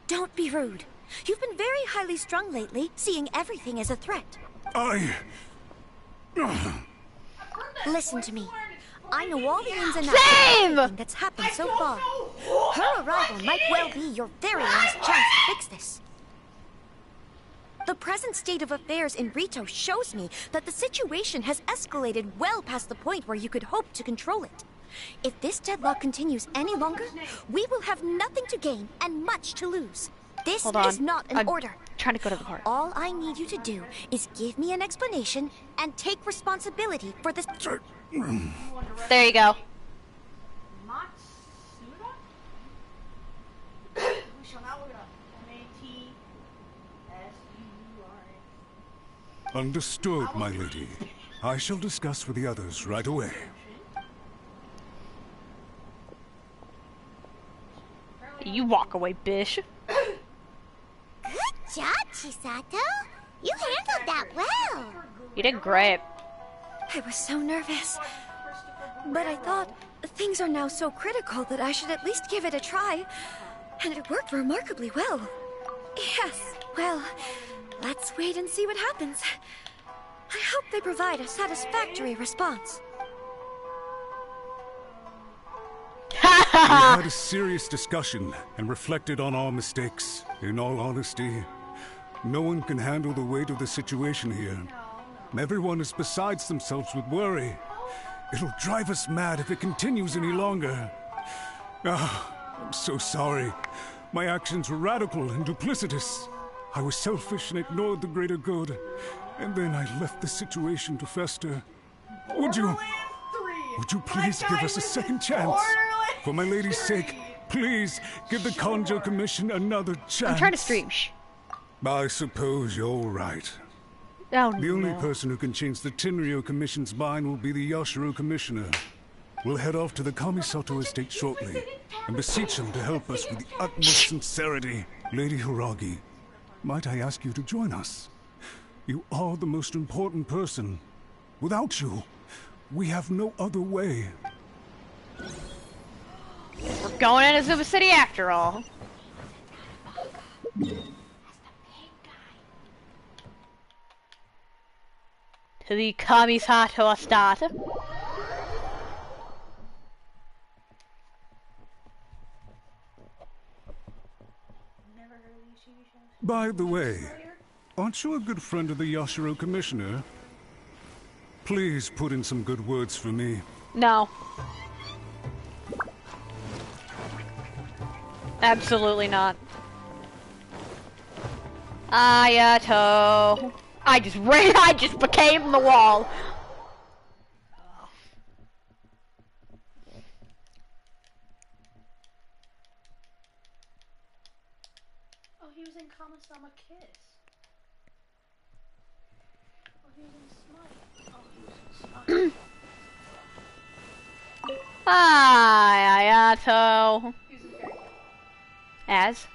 Don't be rude. You've been very highly strung lately, seeing everything as a threat. Listen to me. I know all the ins and outs of everything that's happened so far. Her arrival might well be your very last chance to fix this. The present state of affairs in Rito shows me that the situation has escalated well past the point where you could hope to control it. If this deadlock continues any longer, we will have nothing to gain and much to lose. This is not an order. Trying to go to the part. All I need you to do is give me an explanation and take responsibility for this. There you go. Understood, my lady. I shall discuss with the others right away. You walk away, bish. Good job, Chisato. You handled that well. You did great. I was so nervous. But I thought, things are now so critical that I should at least give it a try. And it worked remarkably well. Yes, well, let's wait and see what happens. I hope they provide a satisfactory response. We had a serious discussion and reflected on our mistakes. In all honesty, no one can handle the weight of the situation here. Everyone is besides themselves with worry. It'll drive us mad if it continues any longer. I'm so sorry. My actions were radical and duplicitous. I was selfish and ignored the greater good. And then I left the situation to fester. Would you please give us a second chance? For my lady's sake, please give the Kanjo Commission another chance. I'm trying to stream. Shh. I suppose you're right. Oh, the only person who can change the Tenryou Commission's mind will be the Yashiro Commissioner. We'll head off to the Kamisato estate shortly and beseech him to help us with the utmost sincerity. Lady Hiragi, might I ask you to join us? You are the most important person. Without you, we have no other way. We're going into Zuba City after all. To the Kamisato estate. By the way, aren't you a good friend of the Yashiro Commissioner? Please put in some good words for me. No. Absolutely not. Ayato. I just became the wall. Oh, he was in Kama-sama Kiss. Oh, he was in Smite. Oh, he was in Smite. Hi, Ayato. As?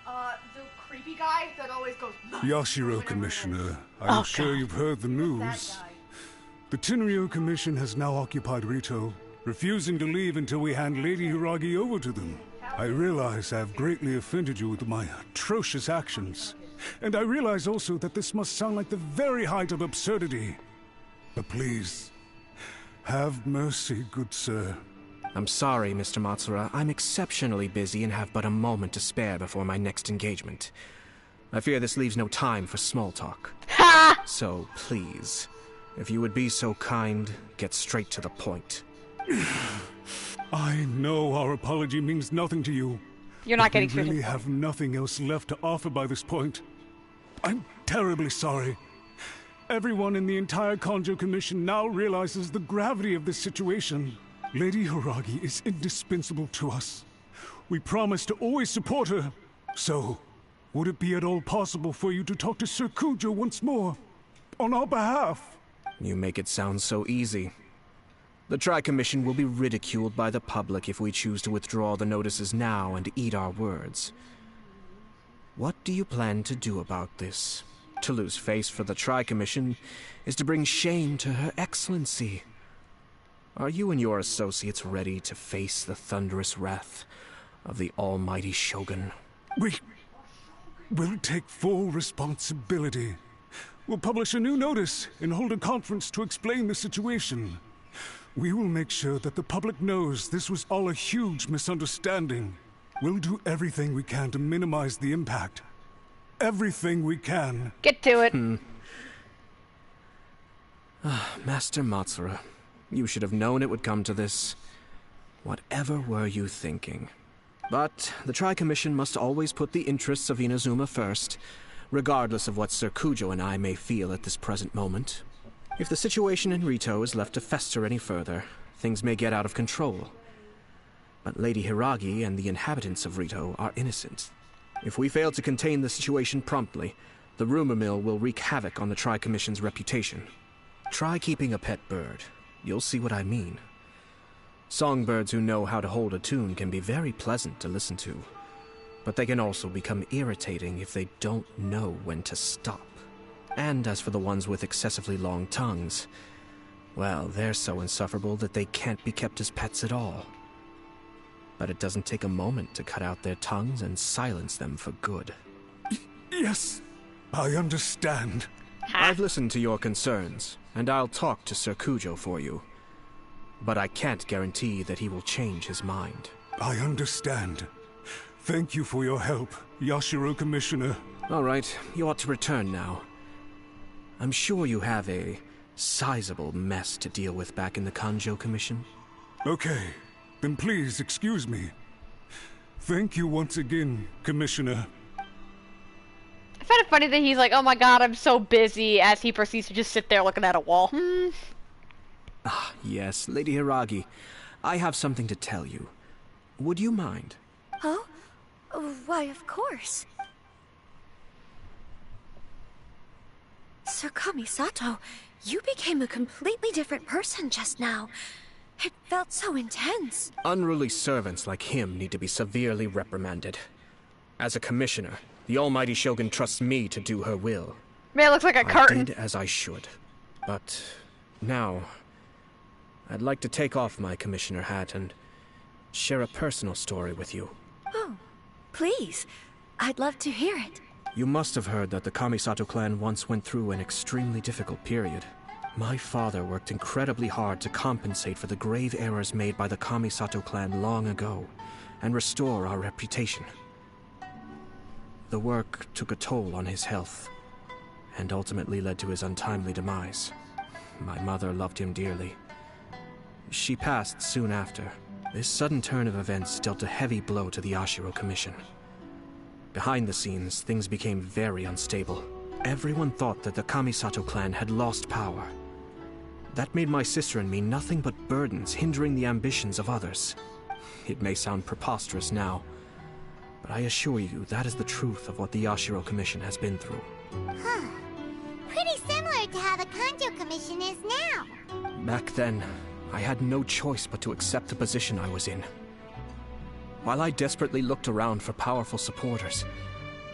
The creepy guy that always goes... Yashiro Commissioner, I'm sure you've heard the news. The Tenryou Commission has now occupied Rito, refusing to leave until we hand Lady Hiragi over to them. I realize I have greatly offended you with my atrocious actions. And I realize also that this must sound like the very height of absurdity. But please, have mercy, good sir. I'm sorry, Mr. Matsura. I'm exceptionally busy and have but a moment to spare before my next engagement. I fear this leaves no time for small talk. So, please, if you would be so kind, get straight to the point. I know our apology means nothing to you. You're not getting we really have nothing else left to offer by this point. I'm terribly sorry. Everyone in the entire Kanjo Commission now realizes the gravity of this situation. Lady Hiragi is indispensable to us. We promise to always support her. So, would it be at all possible for you to talk to Sir Kujo once more? On our behalf? You make it sound so easy. The Tri-Commission will be ridiculed by the public if we choose to withdraw the notices now and eat our words. What do you plan to do about this? To lose face for the Tri-Commission is to bring shame to Her Excellency. Are you and your associates ready to face the thunderous wrath of the almighty Shogun? We'll take full responsibility. We'll publish a new notice and hold a conference to explain the situation. We will make sure that the public knows this was all a huge misunderstanding. We'll do everything we can to minimize the impact. Everything we can. Get to it. Master Matsura, you should have known it would come to this. Whatever were you thinking? But the Tri-Commission must always put the interests of Inazuma first, regardless of what Sir Kujo and I may feel at this present moment. If the situation in Rito is left to fester any further, things may get out of control. But Lady Hiragi and the inhabitants of Rito are innocent. If we fail to contain the situation promptly, The rumor mill will wreak havoc on the Tri-Commission's reputation. Try keeping a pet bird. You'll see what I mean. Songbirds who know how to hold a tune can be very pleasant to listen to, but they can also become irritating if they don't know when to stop. And as for the ones with excessively long tongues, well, they're so insufferable that they can't be kept as pets at all. But it doesn't take a moment to cut out their tongues and silence them for good. Yes, I understand. I've listened to your concerns, and I'll talk to Sir Kujo for you. But I can't guarantee that he will change his mind. I understand. Thank you for your help, Yashiro Commissioner. All right, you ought to return now. I'm sure you have a sizable mess to deal with back in the Kanjo Commission. Okay, then please excuse me. Thank you once again, Commissioner. I find it funny that he's like, oh my god, I'm so busy, as he proceeds to just sit there looking at a wall. Ah, yes, Lady Hiragi. I have something to tell you. Would you mind? Oh? Why, of course. Sir Kamisato, you became a completely different person just now. It felt so intense. Unruly servants like him need to be severely reprimanded. As a commissioner, the almighty Shogun trusts me to do her will. Man, it looks like a curtain. I did as I should. But now, I'd like to take off my commissioner hat and share a personal story with you. Oh, please. I'd love to hear it. You must have heard that the Kamisato clan once went through an extremely difficult period. My father worked incredibly hard to compensate for the grave errors made by the Kamisato clan long ago, and restore our reputation. The work took a toll on his health, and ultimately led to his untimely demise. My mother loved him dearly. She passed soon after. This sudden turn of events dealt a heavy blow to the Yashiro Commission. Behind the scenes, things became very unstable. Everyone thought that the Kamisato clan had lost power. That made my sister and me nothing but burdens, hindering the ambitions of others. It may sound preposterous now, but I assure you that is the truth of what the Yashiro Commission has been through. Huh. Pretty similar to how the Kanjo Commission is now. Back then, I had no choice but to accept the position I was in. While I desperately looked around for powerful supporters,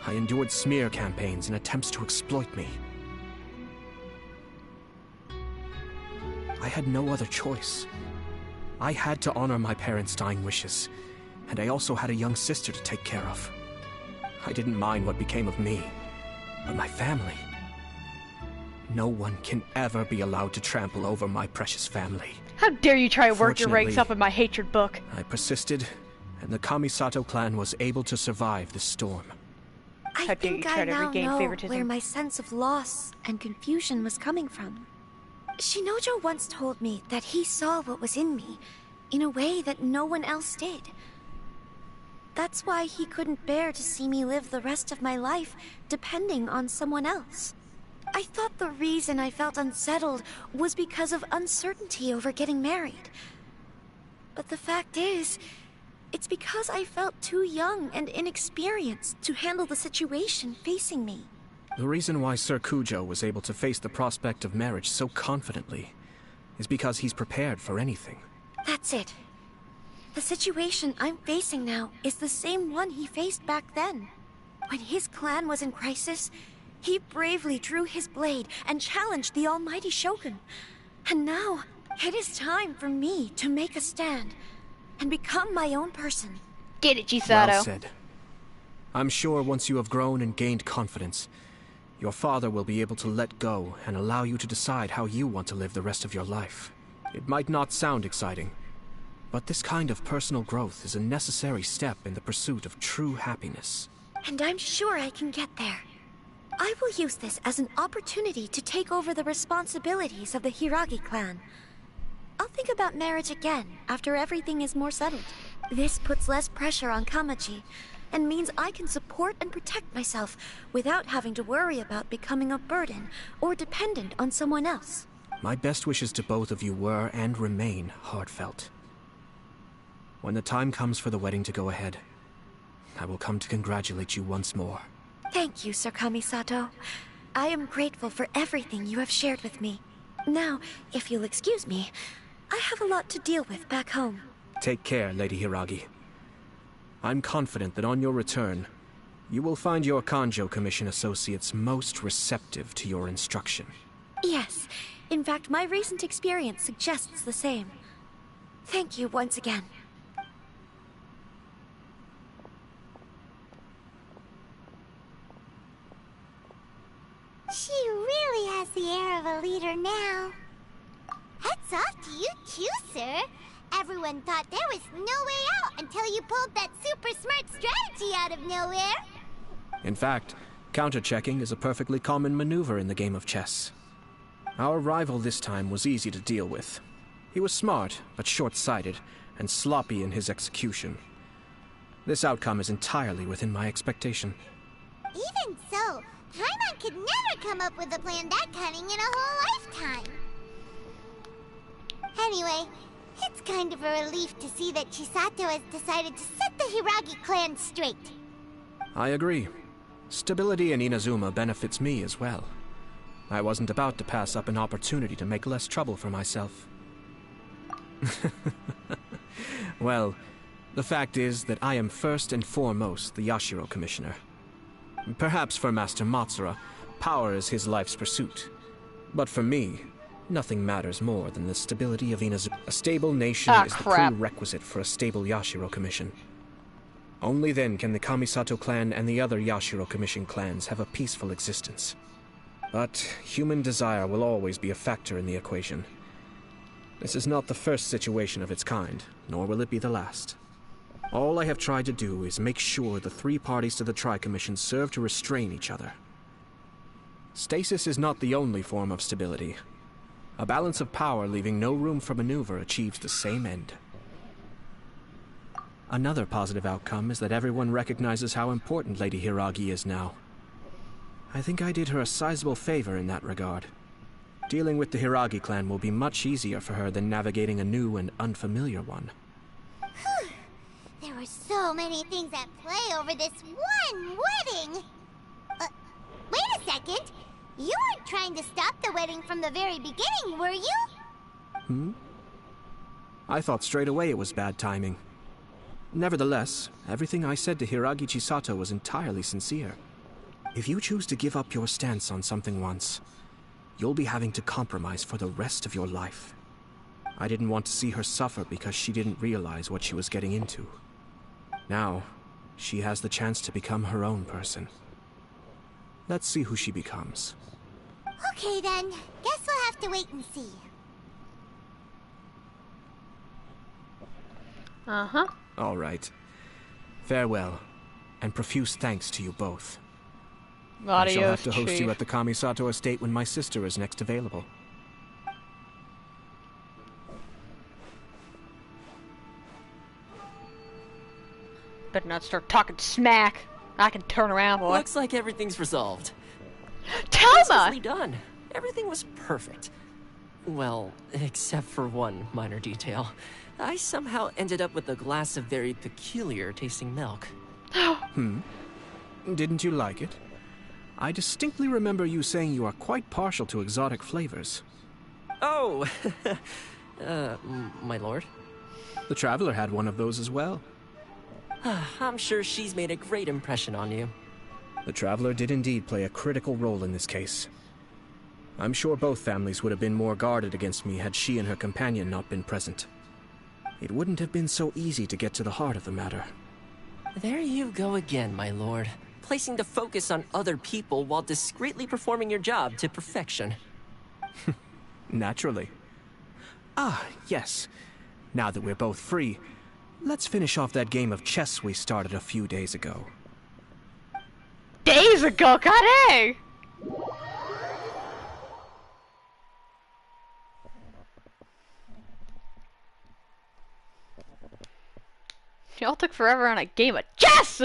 I endured smear campaigns and attempts to exploit me. I had no other choice. I had to honor my parents' dying wishes, and I also had a young sister to take care of. I didn't mind what became of me, but my family. No one can ever be allowed to trample over my precious family. How dare you try to work your ranks up in my hatred book? I persisted, and the Kamisato clan was able to survive the storm. I think I now know where my sense of loss and confusion was coming from. Shinojo once told me that he saw what was in me, in a way that no one else did. That's why he couldn't bear to see me live the rest of my life depending on someone else. I thought the reason I felt unsettled was because of uncertainty over getting married. But the fact is, it's because I felt too young and inexperienced to handle the situation facing me. The reason why Sir Kujo was able to face the prospect of marriage so confidently is because he's prepared for anything. That's it. The situation I'm facing now is the same one he faced back then. When his clan was in crisis, he bravely drew his blade and challenged the almighty Shogun. And now, it is time for me to make a stand and become my own person. Get it, Chisato. Well said. I'm sure once you have grown and gained confidence, your father will be able to let go and allow you to decide how you want to live the rest of your life. It might not sound exciting, but this kind of personal growth is a necessary step in the pursuit of true happiness. And I'm sure I can get there. I will use this as an opportunity to take over the responsibilities of the Hiragi clan. I'll think about marriage again after everything is more settled. This puts less pressure on Kamaji, and means I can support and protect myself without having to worry about becoming a burden or dependent on someone else. My best wishes to both of you were and remain heartfelt. When the time comes for the wedding to go ahead, I will come to congratulate you once more. Thank you, Sir Kamisato. I am grateful for everything you have shared with me. Now, if you'll excuse me, I have a lot to deal with back home. Take care, Lady Hiragi. I'm confident that on your return, you will find your Kanjo Commission associates most receptive to your instruction. Yes. In fact, my recent experience suggests the same. Thank you once again. She really has the air of a leader now. Hats off to you too, sir. Everyone thought there was no way out until you pulled that super smart strategy out of nowhere. In fact, counter-checking is a perfectly common maneuver in the game of chess. Our rival this time was easy to deal with. He was smart, but short-sighted, and sloppy in his execution. This outcome is entirely within my expectation. Even so, Paimon could never come up with a plan that cunning in a whole lifetime. Anyway, it's kind of a relief to see that Chisato has decided to set the Hiragi clan straight. I agree. Stability in Inazuma benefits me as well. I wasn't about to pass up an opportunity to make less trouble for myself. Well, the fact is that I am first and foremost the Yashiro Commissioner. Perhaps for Master Matsura, power is his life's pursuit. But for me, nothing matters more than the stability of Inazuma. A stable nation is the prerequisite for a stable Yashiro Commission. Only then can the Kamisato clan and the other Yashiro Commission clans have a peaceful existence. But human desire will always be a factor in the equation. This is not the first situation of its kind, nor will it be the last. All I have tried to do is make sure the three parties to the Tri-Commission serve to restrain each other. Stasis is not the only form of stability. A balance of power leaving no room for maneuver achieves the same end. Another positive outcome is that everyone recognizes how important Lady Hiragi is now. I think I did her a sizable favor in that regard. Dealing with the Hiragi clan will be much easier for her than navigating a new and unfamiliar one. Whew. There were so many things at play over this one wedding! Wait a second! You weren't trying to stop the wedding from the very beginning, were you? I thought straight away it was bad timing. Nevertheless, everything I said to Hiragi Chisato was entirely sincere. If you choose to give up your stance on something once, you'll be having to compromise for the rest of your life. I didn't want to see her suffer because she didn't realize what she was getting into. Now, she has the chance to become her own person. Let's see who she becomes. Okay then, guess we'll have to wait and see. Uh-huh. All right. Farewell, and profuse thanks to you both. I shall have to host you at the Kamisato estate when my sister is next available. Better not start talking smack. I can turn around, boy. Looks like everything's resolved. Telma! Nicely done. Everything was perfect. Well, except for one minor detail. I somehow ended up with a glass of very peculiar tasting milk. Didn't you like it? I distinctly remember you saying you are quite partial to exotic flavors. Oh, my lord. The Traveler had one of those as well. I'm sure she's made a great impression on you. The Traveler did indeed play a critical role in this case. I'm sure both families would have been more guarded against me had she and her companion not been present. It wouldn't have been so easy to get to the heart of the matter. There you go again, my lord. Placing the focus on other people while discreetly performing your job to perfection. Naturally. Ah, yes. Now that we're both free, let's finish off that game of chess we started a few days ago. Days ago, Kade! Y'all took forever on a game of chess!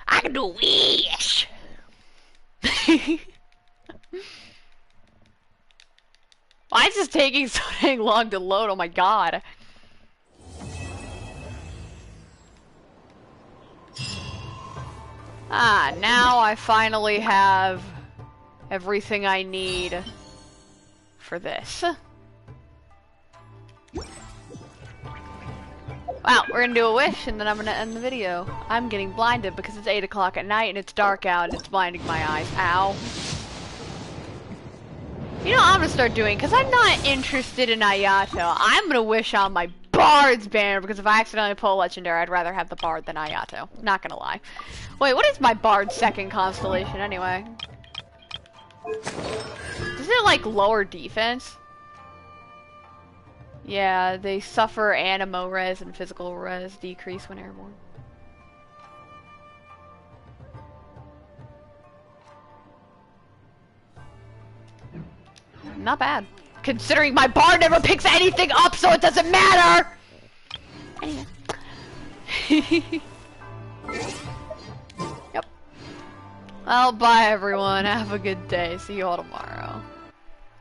I can do wish! Why is this taking so dang long to load? Oh my god. Ah, now I finally have everything I need for this. Wow, we're gonna do a wish and then I'm gonna end the video. I'm getting blinded because it's 8 o'clock at night and it's dark out and it's blinding my eyes. Ow. You know what I'm gonna start doing? Because I'm not interested in Ayato. I'm gonna wish on my Bard's banner because if I accidentally pull a legendary, I'd rather have the Bard than Ayato. Not gonna lie. Wait, what is my Bard's second constellation anyway? Does it like lower defense? Yeah, they suffer animo res and physical res decrease when airborne. Not bad. Considering my Bard never picks anything up, so it doesn't matter! Anyway. Yep. Well, bye everyone. Have a good day. See you all tomorrow.